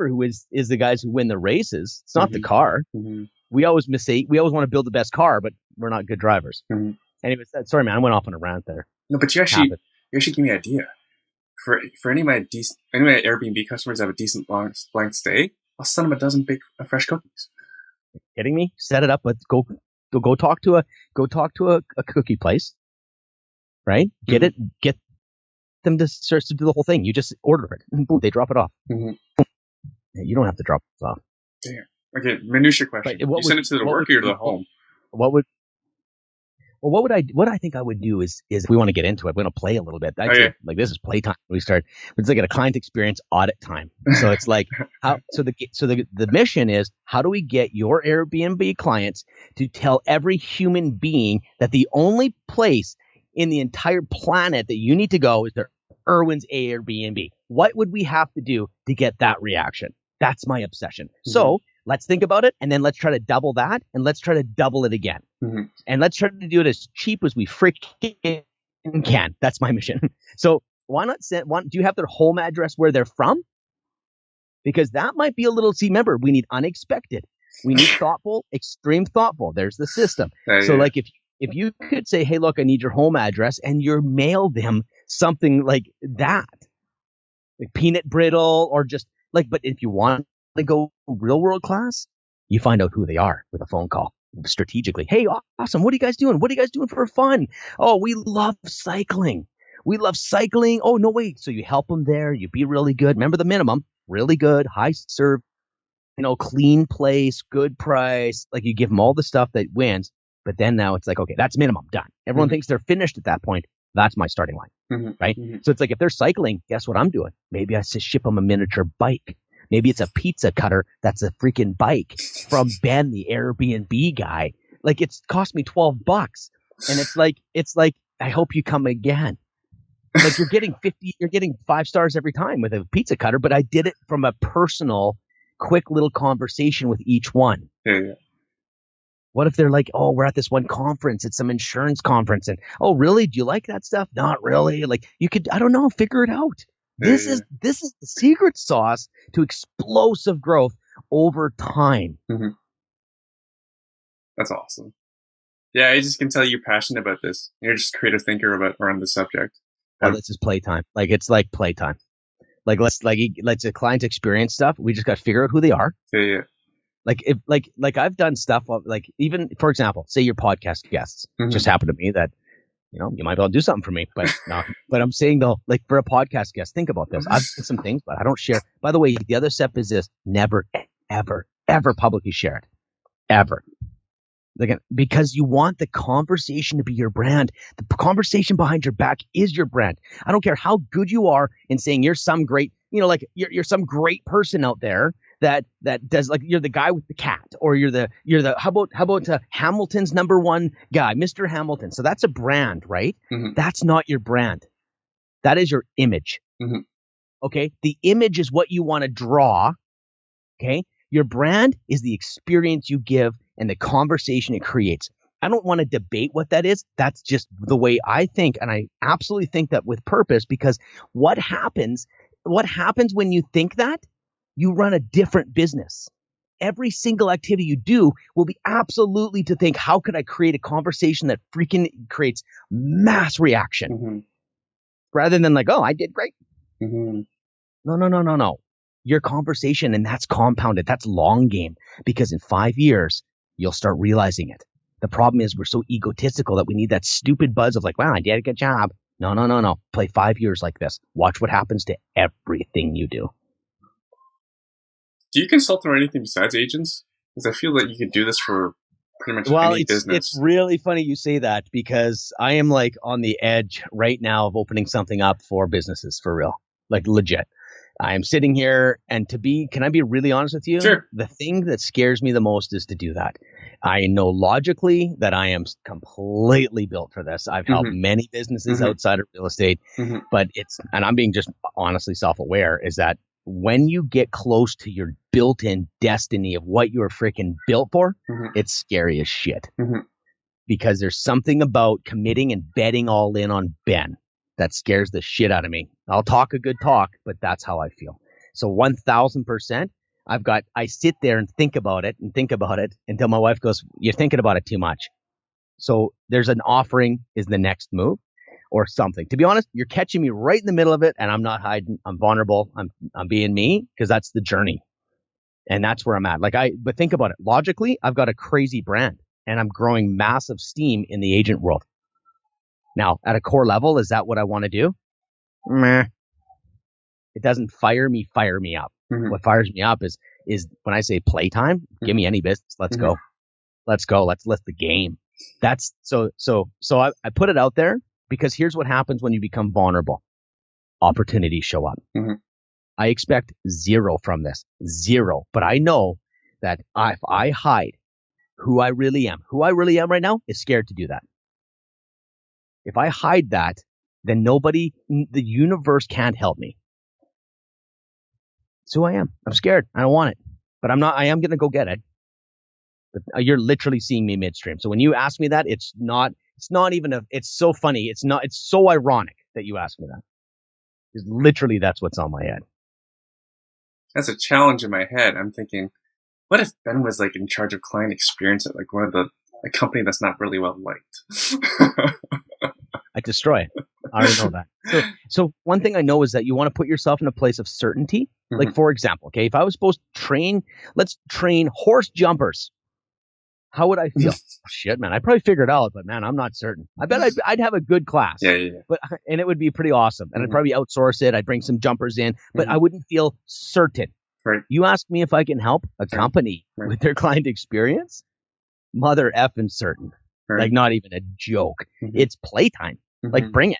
who is the guys who win the races. It's not the car. Mm-hmm. We always want to build the best car, but we're not good drivers. Mm-hmm. Anyways, sorry, man, I went off on a rant there. No, but you actually gave me an idea. For any of my Airbnb customers that have a decent blank stay, I'll send them a dozen big fresh cookies. Kidding me? Set it up. Let's go talk to a cookie place, right? Get them to search to do the whole thing. You just order it, and boom, they drop it off. Mm-hmm. You don't have to drop it off. Damn. Okay, minutia question. You send it to the work or to the home? Well, what I think I would do is if we want to get into it, we're going to play a little bit. I'd say like this is playtime. It's like a client experience audit time. So it's like the mission is, how do we get your Airbnb clients to tell every human being that the only place in the entire planet that you need to go is to Irwin's Airbnb? What would we have to do to get that reaction? That's my obsession. Mm-hmm. So let's think about it, and then let's try to double that, and let's try to double it again. Mm-hmm. And let's try to do it as cheap as we freaking can. That's my mission. So why not do you have their home address where they're from? Because that might be a little, remember, we need unexpected. We need thoughtful, extreme thoughtful. There's the system. So like if you could say, hey, look, I need your home address, and you mail them something like that, like peanut brittle, or just like, but if you want to go real world class, you find out who they are with a phone call strategically. Hey, awesome. What are you guys doing? What are you guys doing for fun? Oh, we love cycling. Oh, no, wait. So you help them there. You be really good. Remember the minimum, really good, high serve, clean place, good price. Like you give them all the stuff that wins. But then now it's like, okay, that's minimum, done. Everyone thinks they're finished at that point. That's my starting line, right? Mm-hmm. So it's like, if they're cycling, guess what I'm doing? Maybe I ship them a miniature bike. Maybe it's a pizza cutter that's a freaking bike from Ben, the Airbnb guy. Like, it's cost me $12. And it's like, I hope you come again. Like, you're getting 5 stars every time with a pizza cutter, but I did it from a personal, quick little conversation with each one. Yeah. What if they're like, oh, we're at this one conference. It's some insurance conference. And, oh, really? Do you like that stuff? Not really. Like, you could, I don't know, figure it out. This is the secret sauce to explosive growth over time. Mm-hmm. That's awesome. Yeah, I just can tell you're passionate about this. You're just a creative thinker around the subject. This is playtime. Like, it's like playtime. Like, let's a client experience stuff. We just got to figure out who they are. Yeah. Like I've done stuff like, even for example, say your podcast guests just happen to me that, you might be able to do something for me, but no. But I'm saying though, like for a podcast guest, think about this. I've done some things, but I don't share. By the way, the other step is this: never, ever, ever publicly share it, ever. Again, because you want the conversation to be your brand. The conversation behind your back is your brand. I don't care how good you are in saying you're some great, like you're some great person out there that does, like, you're the guy with the cat, or you're the how about Hamilton's number one guy, Mr. Hamilton. So that's a brand, right? Mm-hmm. That's not your brand. That is your image. Mm-hmm. Okay. The image is what you want to draw. Okay. Your brand is the experience you give and the conversation it creates. I don't want to debate what that is. That's just the way I think. And I absolutely think that with purpose, because what happens when you think that? You run a different business. Every single activity you do will be absolutely to think, how could I create a conversation that freaking creates mass reaction? Rather than like, oh, I did great. No. Your conversation, and that's compounded. That's long game, because in 5 years, you'll start realizing it. The problem is we're so egotistical that we need that stupid buzz of like, wow, I did a good job. No. Play 5 years like this. Watch what happens to everything you do. Do you consult on anything besides agents? Because I feel that you could do this for pretty much any business. It's really funny you say that, because I am like on the edge right now of opening something up for businesses, for real, like legit. I am sitting here, and can I be really honest with you? Sure. The thing that scares me the most is to do that. I know logically that I am completely built for this. I've helped many businesses outside of real estate, but and I'm being just honestly self-aware, is that when you get close to your built-in destiny of what you're freaking built for, it's scary as shit. Because there's something about committing and betting all in on Ben that scares the shit out of me. I'll talk a good talk, but that's how I feel. So 1000%, I sit there and think about it until my wife goes, you're thinking about it too much. So there's an offering is the next move, or something. To be honest, you're catching me right in the middle of it, and I'm not hiding. I'm vulnerable. I'm being me, because that's the journey. And that's where I'm at. But think about it. Logically, I've got a crazy brand, and I'm growing massive steam in the agent world. Now, at a core level, is that what I want to do? Meh. It doesn't fire me up. What fires me up is when I say playtime, give me any business. Let's go. Let's lift the game. That's so I put it out there because here's what happens when you become vulnerable. Opportunities show up. Mm-hmm. I expect zero from this. Zero. But I know that if I hide who I really am right now is scared to do that. If I hide that, then the universe can't help me. It's who I am. I'm scared. I don't want it. But I am going to go get it. But you're literally seeing me midstream. So when you ask me that, it's so funny. It's so ironic that you ask me that. Because literally that's what's on my head. That's a challenge in my head. I'm thinking, what if Ben was like in charge of client experience at like a company that's not really well liked? I destroy it. I already know that. So one thing I know is that you want to put yourself in a place of certainty. Mm-hmm. Like, for example, okay, if I was supposed to let's train horse jumpers. How would I feel? Shit, man, I'd probably figure it out, but man, I'm not certain. I bet I'd have a good class. Yeah. And it would be pretty awesome. And I'd probably outsource it. I'd bring some jumpers in, but I wouldn't feel certain. Right. You ask me if I can help a company with their client experience? Mother effing certain. Right. Like, not even a joke. Mm-hmm. It's playtime. Mm-hmm. Like, bring it.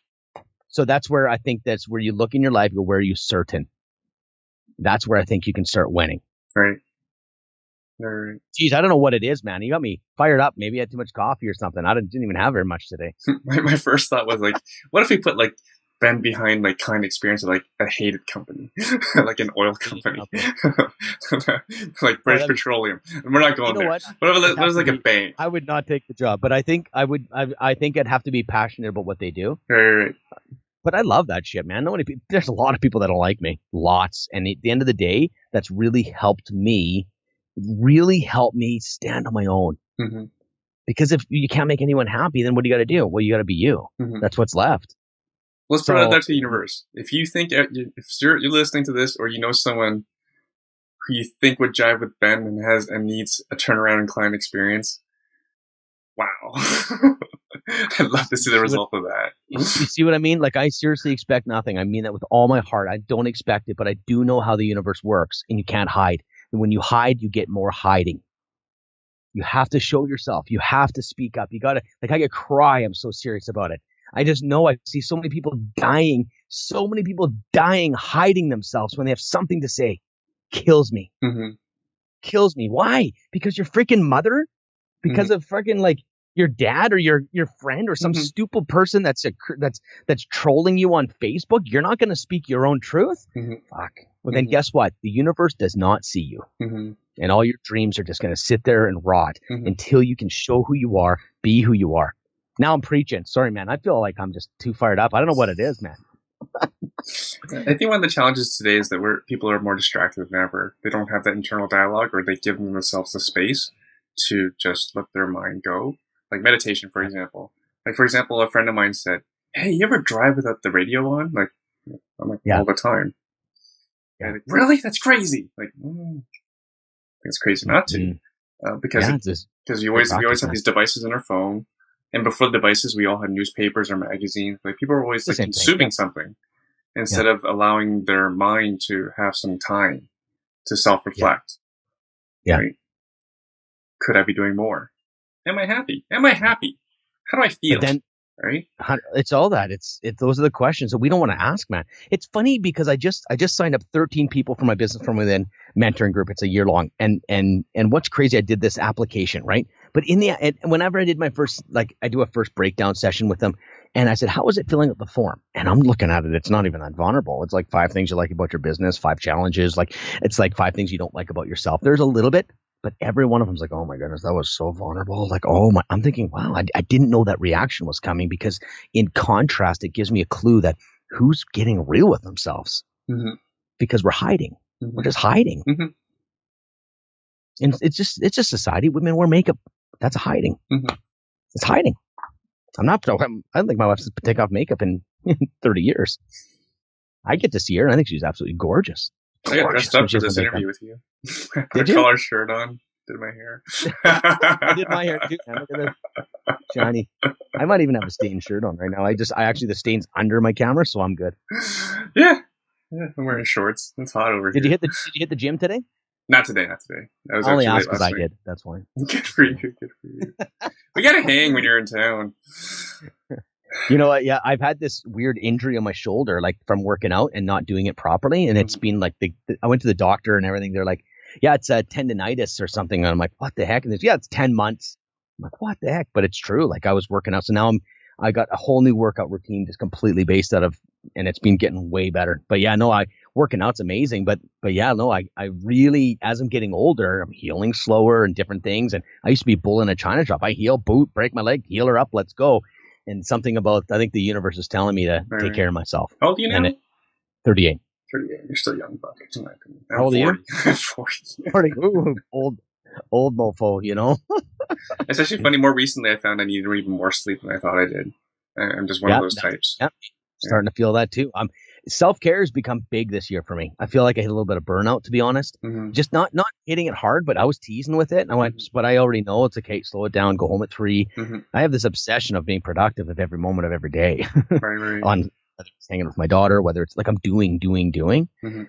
So that's where I think that's where you look in your life, you go, where are you certain? That's where I think you can start winning. Right. Geez, I don't know what it is, man. You got me fired up. Maybe I had too much coffee or something. I didn't even have very much today. My first thought was like, what if we put like Ben behind like client experience of like a hated company, like an oil company, like British Petroleum. And we're not going there. What there's like a bank. I would not take the job, but I think I think I'd have to be passionate about what they do. Right. But I love that shit, man. There's a lot of people that don't like me. Lots. And at the end of the day, that's really helped me stand on my own. Mm-hmm. Because if you can't make anyone happy, then what do you got to do? Well, you got to be you. Mm-hmm. That's what's left. Let's put it out there to the universe. If you think, if you're listening to this, or you know someone who you think would jive with Ben and needs a turnaround in client experience, wow. I'd love to see the result of that. You see what I mean? Like, I seriously expect nothing. I mean that with all my heart. I don't expect it, but I do know how the universe works, and you can't hide. And when you hide, you get more hiding. You have to show yourself. You have to speak up. You got to, like, I get cry. I'm so serious about it. I just know I see so many people dying, hiding themselves when they have something to say. Kills me. Mm-hmm. Kills me. Why? Because your freaking mother? Because of freaking like your dad or your friend or some stupid person that's trolling you on Facebook? You're not going to speak your own truth? Mm-hmm. Fuck. Well, then guess what? The universe does not see you. Mm-hmm. And all your dreams are just going to sit there and rot until you can show who you are, be who you are. Now I'm preaching. Sorry, man. I feel like I'm just too fired up. I don't know what it is, man. I think one of the challenges today is that people are more distracted than ever. They don't have that internal dialogue, or they give themselves the space to just let their mind go. Like meditation, for example. Like, for example, a friend of mine said, "Hey, you ever drive without the radio on?" Like, I'm like, all the time. Yeah. Like, really? That's crazy. Like, it's crazy not to, because we always have these devices in our phone, and before the devices, we all had newspapers or magazines. Like, people are always like consuming something instead of allowing their mind to have some time to self-reflect. Yeah. Right? Could I be doing more? Am I happy? How do I feel? But then, right? It's all that. Those are the questions that we don't want to ask, man. It's funny because I just signed up 13 people for my business from within mentoring group. It's a year long. And what's crazy, I did this application, right? But whenever I did my first, like, I do a first breakdown session with them, and I said, how is it filling out the form? And I'm looking at it. It's not even that vulnerable. It's like 5 things you like about your business, 5 challenges. Like, it's like 5 things you don't like about yourself. There's a little bit. But every one of them's like, oh my goodness, that was so vulnerable. Like, oh my, I'm thinking, wow, I didn't know that reaction was coming, because in contrast, it gives me a clue that who's getting real with themselves, because we're hiding. We're just hiding. And it's just society. Women wear makeup. That's a hiding. It's hiding. I don't think my wife's take off makeup in 30 years. I get to see her, and I think she's absolutely gorgeous. I got dressed up for this interview with you. Did you? Collar shirt on. Did my hair. I did my hair too. Look at this. Shiny. I might even have a stained shirt on right now. The stain's under my camera, so I'm good. Yeah. I'm wearing shorts. It's hot over here. Did you hit the gym today? Not today. I was only asked because I did. That's why. Good for you. We gotta hang when you're in town. You know what? Yeah, I've had this weird injury on my shoulder, like from working out and not doing it properly. And it's been like, I went to the doctor and everything. They're like, yeah, it's a tendonitis or something. And I'm like, what the heck? And yeah, it's 10 months. I'm like, what the heck? But it's true. Like I was working out. So now I got a whole new workout routine just completely based out of, and it's been getting way better. But yeah, no, working out's amazing. But yeah, no, I really, as I'm getting older, I'm healing slower and different things. And I used to be bull in a china shop. I heal, boot, break my leg, heal her up, let's go. And something about, I think the universe is telling me to take care of myself. How old are you now? 38. 38. You're still young, but in my opinion. I'm How old 40. are you? 40. Ooh, old mofo, you know? It's actually funny. More recently, I found I needed even more sleep than I thought I did. I'm just one of those types. Yeah. Starting to feel that too. Self-care has become big this year for me. I feel like I hit a little bit of burnout, to be honest. Just not hitting it hard, but I was teasing with it. And I went, but I already know it's okay. Slow it down. Go home at 3. I have this obsession of being productive at every moment of every day. Right. On whether it's hanging with my daughter, whether it's like I'm doing.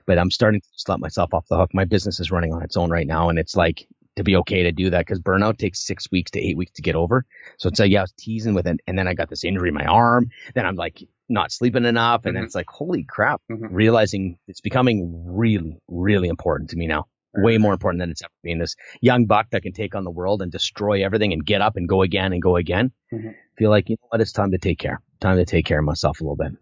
But I'm starting to just let myself off the hook. My business is running on its own right now. And it's like to be okay to do that because burnout takes 6 weeks to 8 weeks to get over. So it's like, yeah, I was teasing with it. And then I got this injury in my arm. Then I'm like, not sleeping enough. And then it's like, holy crap, realizing it's becoming really, really important to me now. Way more important than it's ever been. This young buck that can take on the world and destroy everything and get up and go again and go again. Feel like, you know what, it's time to take care. Time to take care of myself a little bit.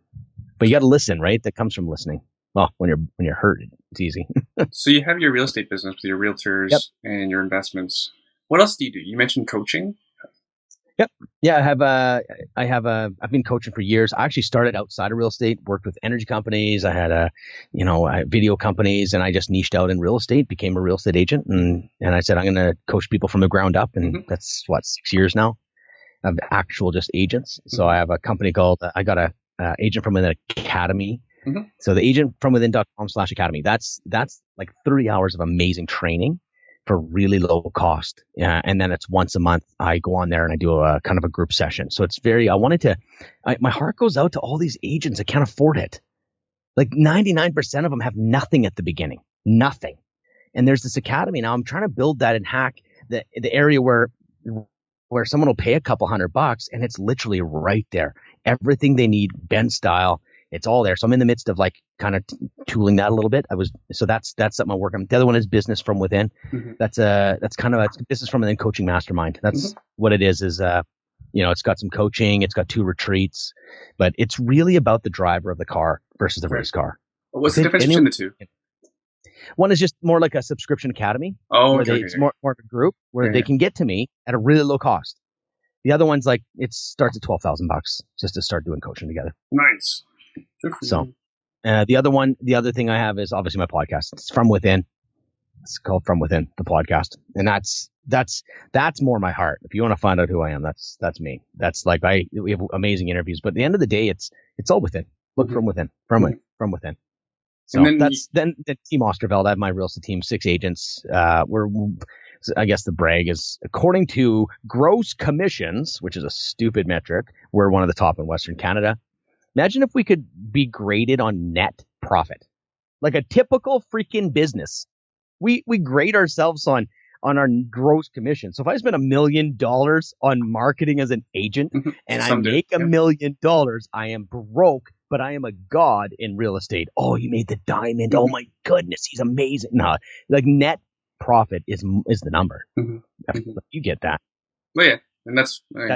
But you got to listen, right? That comes from listening. Well, when you're hurt, it's easy. So you have your real estate business with your realtors and your investments. What else do you do? You mentioned coaching. Yep. Yeah, I've been coaching for years. I actually started outside of real estate, worked with energy companies. I had video companies, and I just niched out in real estate, became a real estate agent. And I said, I'm going to coach people from the ground up. And that's 6 years now of actual just agents. So I have a company called, I got a agent from within academy. So the agentfromwithin.com/academy, that's like 30 hours of amazing training for really low cost. And then it's once a month. I go on there and I do a kind of a group session. So it's my heart goes out to all these agents that can't afford it. Like 99% of them have nothing at the beginning, nothing. And there's this academy now. I'm trying to build that and hack the area where someone will pay a couple $100 and it's literally right there. Everything they need, Ben style. It's all there. So I'm in the midst of like kind of tooling that a little bit. That's something I'm working on. The other one is business from within. That's kind of a business from within coaching mastermind. That's what it is it's got some coaching. It's got 2 retreats, but it's really about the driver of the car versus the race car. What's the difference between the two? One is just more like a subscription academy. It's more of a group where they can get to me at a really low cost. The other one's like, it starts at $12,000 just to start doing coaching together. Nice. So the other thing I have is obviously my podcast. It's From Within. It's called From Within, the podcast. And that's more my heart. If you want to find out who I am, that's me. That's like, we have amazing interviews, but at the end of the day, it's all within. Look from within, from within. So then Team Oosterveld. I have my real estate team, 6 agents. I guess the brag is, according to gross commissions, which is a stupid metric, we're one of the top in Western Canada. Imagine if we could be graded on net profit, like a typical freaking business. We grade ourselves on our gross commission. So if I spend $1 million on marketing as an agent and I make $1 million, I am broke, but I am a god in real estate. Oh, you made the diamond. Oh my goodness, he's amazing. No, like net profit is the number. You get that. Well, yeah, and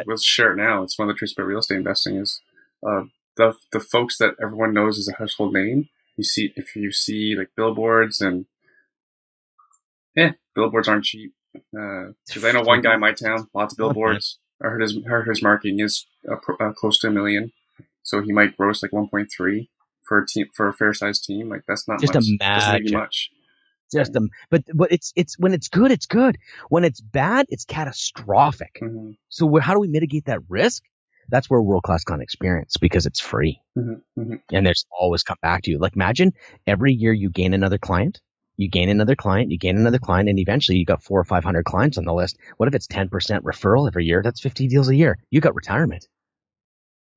we'll share it now. It's one of the truths about real estate investing is the folks that everyone knows as a household name. If you see like billboards and billboards aren't cheap. Because I know one guy in my town, lots of billboards. I heard his marketing is close to $1 million, so he might gross like 1.3 for a fair sized team. Like that's not just much. Doesn't much. But it's when it's good, it's good. When it's bad, it's catastrophic. So how do we mitigate that risk? That's where world-class client experience, because it's free. And there's always come back to you. Like imagine every year you gain another client, you gain another client, and eventually you got 400 or 500 clients on the list. What if it's 10% referral every year? That's 50 deals a year. You got retirement.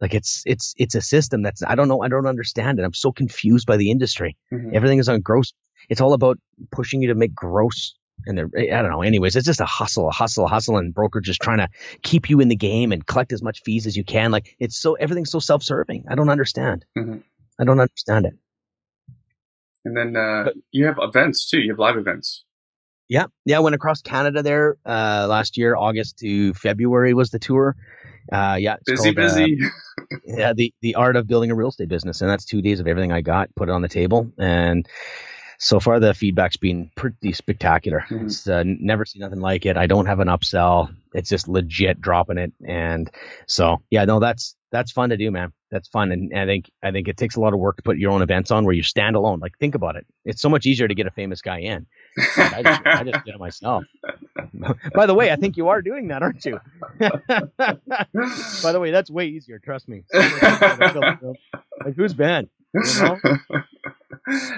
Like it's a system that's, I don't understand it. I'm so confused by the industry. Everything is on gross. It's all about pushing you to make gross And I don't know. Anyways, it's just a hustle, and broker just trying to keep you in the game and collect as much fees as you can. Like everything's so self-serving. I don't understand. Mm-hmm. I don't understand it. And then you have events too. You have live events. Yeah. I went across Canada there last year. August to February was the tour. It's busy. The art of building a real estate business, and that's 2 days of everything I got, put it on the table, and so far the feedback's been pretty spectacular. Mm-hmm. It's never seen nothing like it. I don't have an upsell. It's just legit dropping it, and so that's fun to do, man. That's fun, and I think it takes a lot of work to put your own events on where you stand alone. Like, think about it. It's so much easier to get a famous guy in. I just did it myself. By the way, I think you are doing that, aren't you? By the way, that's way easier. Trust me. Like, who's Ben? You know?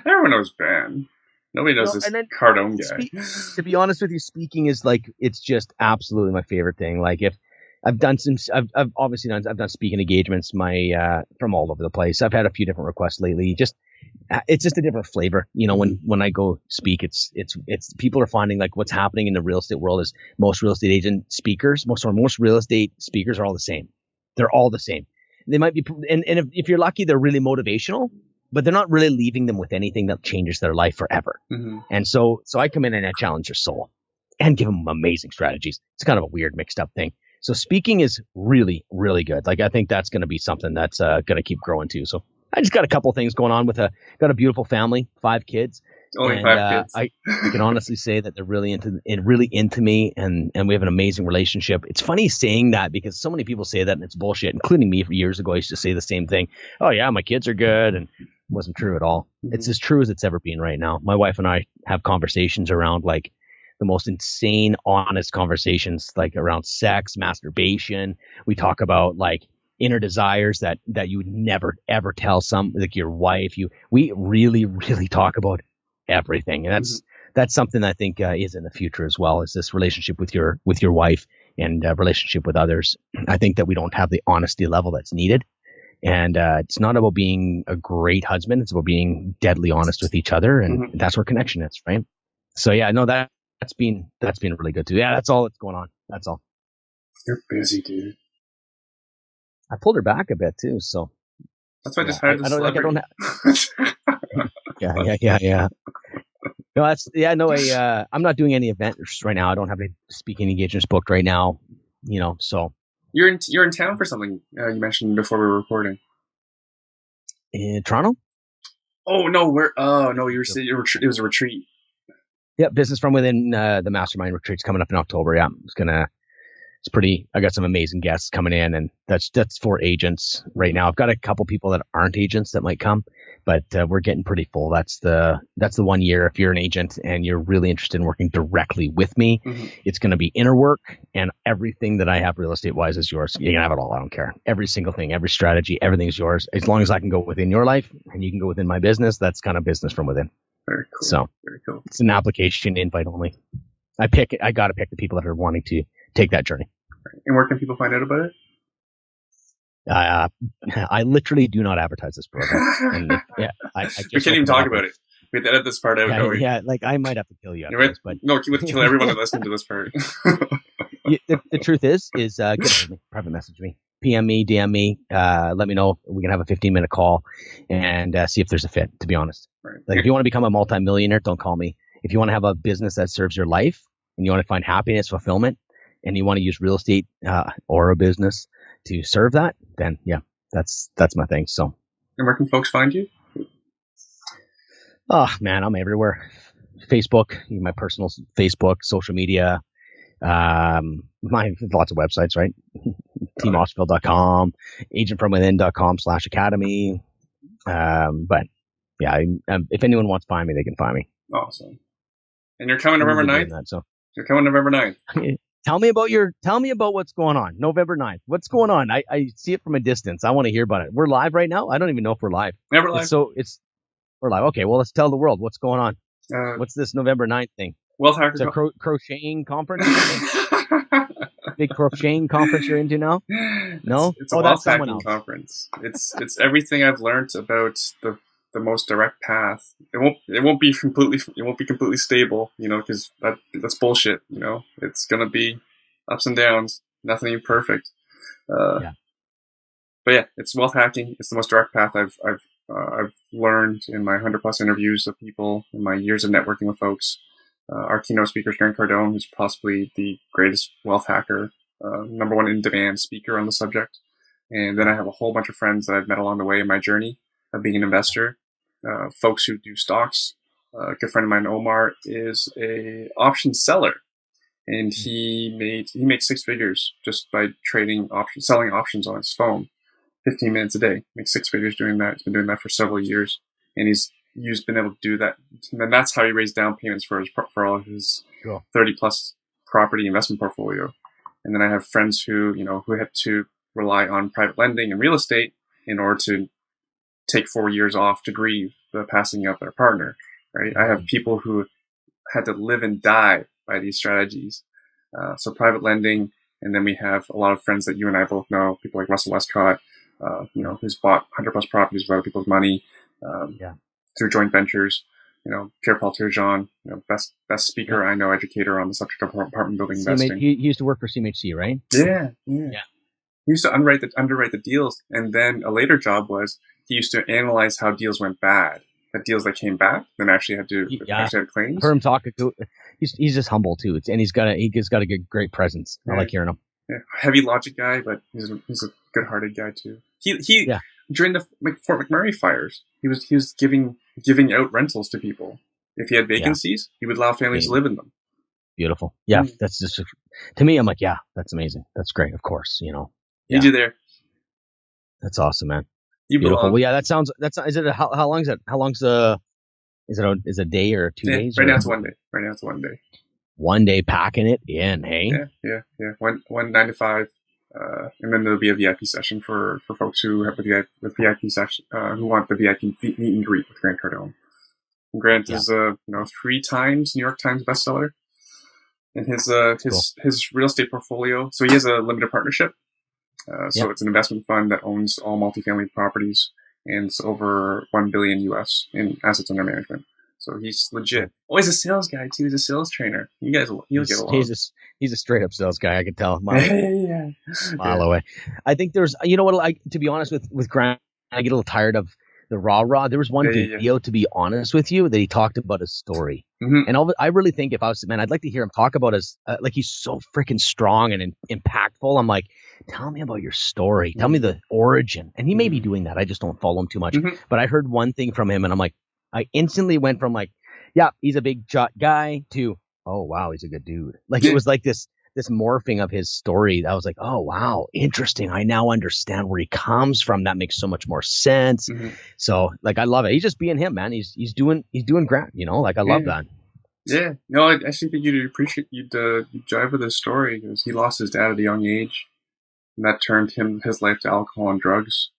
Everyone knows Ben. Nobody knows this Cardone guy. To be honest with you, speaking is like, it's just absolutely my favorite thing. Like, if I've done I've done speaking engagements from all over the place. I've had a few different requests lately. It's just a different flavor. You know, when I go speak, it's people are finding like what's happening in the real estate world is most real estate agent speakers, most real estate speakers are all the same. They're all the same. They might be, and if you're lucky, they're really motivational, but they're not really leaving them with anything that changes their life forever. Mm-hmm. And so I come in and I challenge their soul and give them amazing strategies. It's kind of a weird mixed up thing. So speaking is really, really good. Like, I think that's going to be something that's going to keep growing too. So I just got a couple things going on got a beautiful family, 5 kids. Only 5 kids. I can honestly say that they're really into me, and we have an amazing relationship. It's funny saying that because so many people say that and it's bullshit, including me years ago. I used to say the same thing. Oh yeah, my kids are good, and it wasn't true at all. Mm-hmm. It's as true as it's ever been right now. My wife and I have conversations around like the most insane, honest conversations, like around sex, masturbation. We talk about like inner desires that you would never ever tell like your wife. We really, really talk about everything, and that's something I think is in the future as well, is this relationship with your wife and relationship with others. I think that we don't have the honesty level that's needed, and it's not about being a great husband. It's about being deadly honest with each other, and that's where connection is, right? So yeah, no, that's been really good too. Yeah, that's all that's going on. That's all. You're busy, dude. I pulled her back a bit too, so that's why I decided to celebrity. Yeah. No, I'm not doing any events right now. I don't have any speaking engagements booked right now. You know, so you're in town for something you mentioned before we were recording. In Toronto? Oh no, you were saying it was a retreat. Yeah, Business from Within, the Mastermind retreat's coming up in October. Yeah, I got some amazing guests coming in, and that's for agents right now. I've got a couple people that aren't agents that might come, but we're getting pretty full. That's the 1 year. If you're an agent and you're really interested in working directly with me, it's going to be inner work, and everything that I have real estate wise is yours. You can have it all. I don't care. Every single thing, every strategy, everything's yours. As long as I can go within your life and you can go within my business, that's kind of business from within. Very cool. So very cool. It's an application invite only. I got to pick the people that are wanting to take that journey. And where can people find out about it? I literally do not advertise this program. And I we can't even talk about it. We have to edit this part out. Yeah, like I might have to kill you. But no, we have to kill everyone that listened to this part. The truth is get a hold of me, private message me, PM me, DM me. Let me know. We can have a 15-minute call and see if there's a fit. To be honest, right. Like if you want to become a multimillionaire, don't call me. If you want to have a business that serves your life and you want to find happiness, fulfillment, and you want to use real estate or a business to serve that, then yeah, that's my thing. So, and where can folks find you? Oh man, I'm everywhere. Facebook, my personal Facebook, social media, lots of websites, right? teamosterveld.com, agentfromwithin.com/academy. But yeah, if anyone wants to find me, they can find me. Awesome. And you're coming November 9th? You're coming November 9th. Tell me about what's going on. November 9th. What's going on? I see it from a distance. I want to hear about it. We're live right now? I don't even know if we're live. Never live. We're live. Okay, well, let's tell the world what's going on. What's this November 9th thing? Wealth Hacker. It's a crocheting conference? Big crocheting conference you're into now? No? It's a wealth hacking conference. It's everything I've learned about the the most direct path. It won't be completely stable, because that's bullshit. It's gonna be ups and downs. Nothing perfect. Uh, Yeah. but yeah, it's wealth hacking. It's the most direct path I've learned in my 100+ interviews of people, in my years of networking with folks. Our keynote speaker is Grant Cardone, who's possibly the greatest wealth hacker, number one in demand speaker on the subject. And then I have a whole bunch of friends that I've met along the way in my journey of being an investor. Folks who do stocks. A good friend of mine, Omar, is a option seller, and he makes 6 figures just by selling options on his phone. 15 minutes a day, makes 6 figures doing that. He's been doing that for several years, and he's been able to do that. And that's how he raised down payments for all of his 30+ property investment portfolio. And then I have friends who had to rely on private lending and real estate in order to take 4 years off to grieve the passing of their partner. Right? I have people who had to live and die by these strategies. So private lending, and then we have a lot of friends that you and I both know, people like Russell Westcott, who's bought 100+ properties with other people's money through joint ventures. Pierre-Paul Turgeon, best speaker I know, educator on the subject of apartment building investing. He used to work for CMHC, right? Yeah. He used to underwrite the deals, and then a later job was he used to analyze how deals went bad. The deals that came back, then actually had claims. I heard him talk. He's just humble too, and he's got a great presence. I like hearing him. Yeah. Heavy logic guy, but he's a good-hearted guy too. He during the Fort McMurray fires, he was giving out rentals to people. If he had vacancies, he would allow families to live in them. Beautiful. Yeah, that's just to me. I'm like, yeah, that's amazing. That's great. Of course, Need you there. That's awesome, man. Beautiful. Well, yeah, is it how long is it? How long's is it a day or 2 days? Right now it's 1 day. Right now it's 1 day. 1 day packing it in, hey? Yeah. 9 to 5. And then there'll be a VIP session for folks who have with VIP session, who want the VIP meet and greet with Grant Cardone. And Grant is 3 times New York Times bestseller. And his real estate portfolio. So he has a limited partnership. So it's an investment fund that owns all multifamily properties, and it's over $1 billion US in assets under management. So he's legit. Oh, he's a sales guy too. He's a sales trainer. You'll get along. He's a straight up sales guy. I can tell. Mile away. I think there's, to be honest with Grant, I get a little tired of the rah. There was one video, to be honest with you, that he talked about his story. And I really think if I was, man, I'd like to hear him talk about his, like he's so freaking strong and impactful. I'm like, tell me about your story. Tell me the origin. And he may be doing that. I just don't follow him too much. But I heard one thing from him and I'm like, I instantly went from like, yeah, he's a big guy to, oh, wow, he's a good dude. Like it was like this morphing of his story. I was like, oh, wow, interesting. I now understand where he comes from. That makes so much more sense. So like, I love it. He's just being him, man. He's doing great, like I love that. Yeah. No, I actually think you'd jive with his story because he lost his dad at a young age. And that turned his life to alcohol and drugs.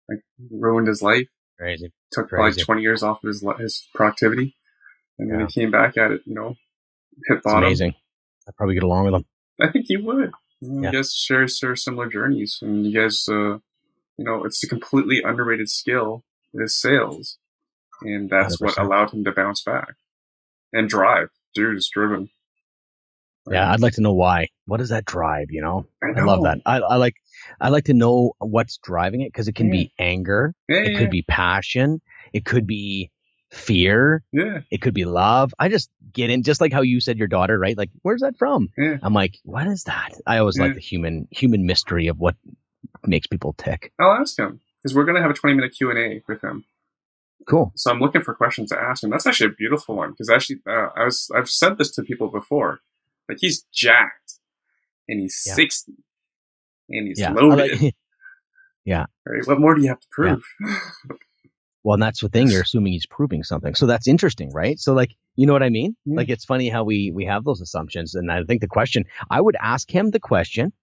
Like ruined his life. Crazy. Took probably 20 years off of his productivity. And then he came back at it, hit bottom. Amazing. I'd probably get along with him. I think you would. You guys share similar journeys, and you guys, it's a completely underrated skill is sales, and that's 100%. What allowed him to bounce back and drive. Dude is driven. Yeah, I'd like to know why. What is that drive? I love that. I like to know what's driving it because it can be anger, it could be passion, it could be fear, it could be love. I just get in, just like how you said your daughter, right? Like, where's that from? I'm like, what is that? I always like the human mystery of what makes people tick. I'll ask him because we're gonna have a 20-minute Q&A with him. Cool. So I'm looking for questions to ask him. That's actually a beautiful one because actually I've said this to people before. Like he's jacked and he's 60 and he's loaded. Right? What more do you have to prove? Well, and that's the thing. You're assuming he's proving something. So that's interesting, right? So like, you know what I mean? Like, it's funny how we have those assumptions. And I think I would ask him the question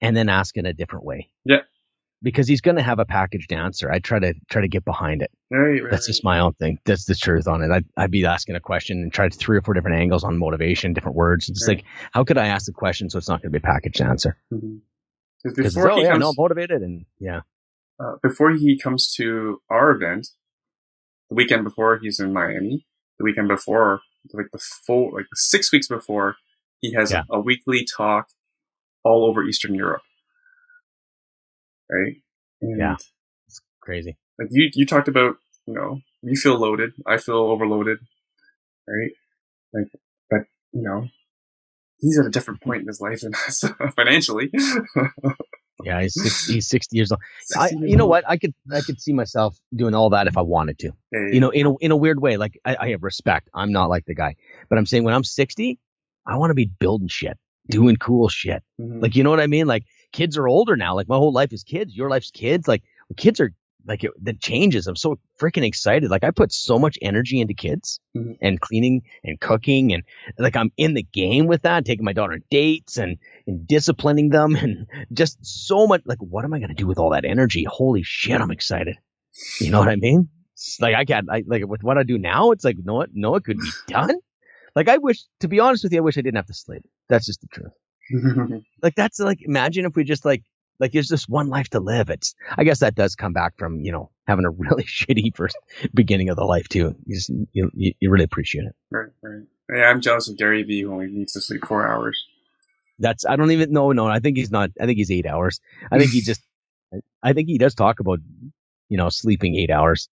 and then ask in a different way. Yeah. Because he's going to have a packaged answer. I try to get behind it. Right. That's just my own thing. That's the truth on it. I'd be asking a question and try 3 or 4 different angles on motivation, different words. It's like, how could I ask the question so it's not going to be a packaged answer? Because motivated and before he comes to our event, the weekend before he's in Miami. The weekend before, the 6 weeks before, he has Yeah. a weekly talk all over Eastern Europe, right? Yeah. And It's crazy. like you talked about, you feel loaded, I feel overloaded, right? Like, but he's at a different point in his life than us financially. Yeah, he's 60 years old. 60 years You know old. what? I could see myself doing all that if I wanted to. Yeah. In a weird way. Like I have respect. I'm not like the guy, but I'm saying when I'm 60, I want to be building shit, doing cool shit. Mm-hmm. Like, you know what I mean? Like, kids are older now. Like, my whole life is kids. Your life's kids. Like, kids are like that changes. I'm so freaking excited. Like, I put so much energy into kids Mm-hmm. and cleaning and cooking, and like I'm in the game with that, taking my daughter on dates and disciplining them, and just so much. Like, what am I gonna do with all that energy? Holy shit, I'm excited. You know what I mean? Like, like with what I do now, it's like, no, it could be done. Like, to be honest with you, I wish I didn't have to sleep. That's just the truth. Like, that's like, imagine if we just like there's just one life to live. I guess that does come back from, having a really shitty first beginning of the life too. You really appreciate it. Right. Yeah, I'm jealous of Gary Vee, who only needs to sleep 4 hours. I don't even know. No, I think he's not. I think he's 8 hours. I think he does talk about, sleeping 8 hours.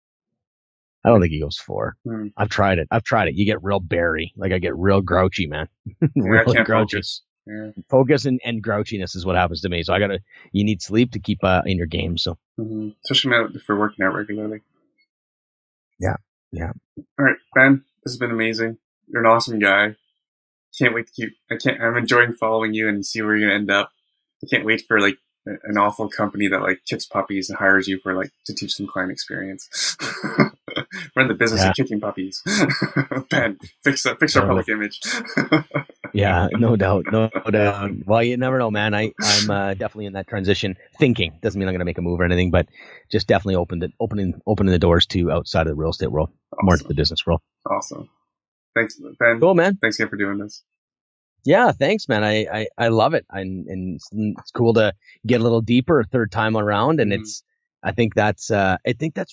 I don't think he goes 4. I've tried it. You get real berry. Like, I get real grouchy, man. Yeah, I can't focus. Yeah. Focus and grouchiness is what happens to me. So you need sleep to keep in your game. So, especially if we're working out regularly. Yeah. All right, Ben, this has been amazing. You're an awesome guy. Can't wait to I'm enjoying following you and see where you're gonna end up. I can't wait for like an awful company that like kicks puppies and hires you for like to teach them client experience. We're in the business of kicking puppies. Ben, fix our public image. Yeah, no doubt. Well, you never know, man. I'm definitely in that transition thinking. Doesn't mean I'm going to make a move or anything, but just definitely opening the doors to outside of the real estate world, more to the business world. Awesome. Thanks, Ben. Cool, man. Thanks again for doing this. Yeah, thanks, man. I love it. And it's cool to get a little deeper a third time around. And I think that's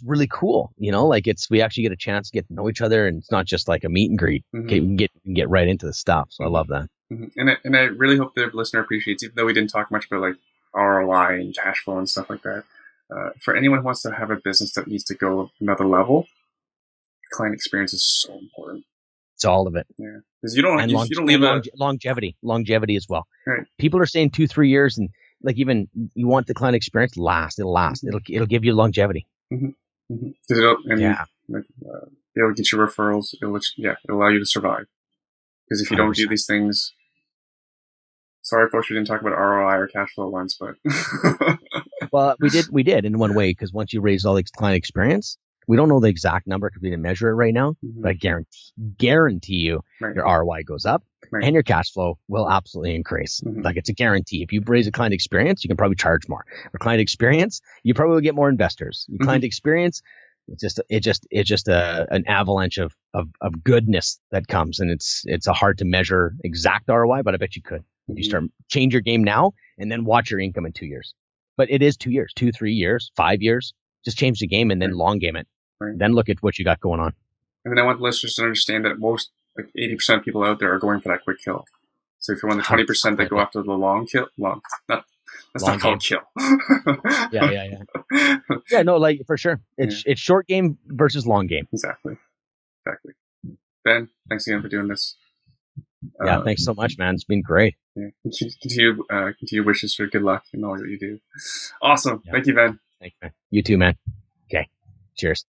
really cool. Like, we actually get a chance to get to know each other, and it's not just like a meet and greet. Okay, we can get right into the stuff. So I love that. And I really hope the listener appreciates, even though we didn't talk much about like ROI and cash flow and stuff like that. For anyone who wants to have a business that needs to go another level, client experience is so important. It's all of it. Yeah, because you don't leave longevity as well. Right. People are saying 2-3 years, and like, even you want the client experience to last. It'll last. It'll give you longevity. It'll get you referrals. It'll allow you to survive. Because if you 100%. Don't do these things, sorry folks, we didn't talk about ROI or cash flow once, but well, we did in one way, because once you raise all the client experience, we don't know the exact number because we didn't measure it right now, but I guarantee you your ROI goes up and your cash flow will absolutely increase. Like, it's a guarantee. If you raise a client experience, you can probably charge more. For client experience, you probably will get more investors. Client experience, it's just an avalanche of goodness that comes, and it's a hard to measure exact ROI, but I bet you could if you start change your game now and then watch your income in 2 years. But it is 2 years, 2-3 years, 5 years. Just change the game and then long game it. Then look at what you got going on. And then I want the listeners to understand that most, like 80% of people out there are going for that quick kill. So if you're one of the 20% that go after the long kill, that's not called kill. Yeah. Yeah, no, like, for sure. It's short game versus long game. Exactly. Ben, thanks again for doing this. Yeah, thanks so much, man. It's been great. Yeah. Continue wishes for good luck in all that you do. Awesome. Yeah. Thank you, Ben. Thanks, man. You too, man. Okay. Cheers.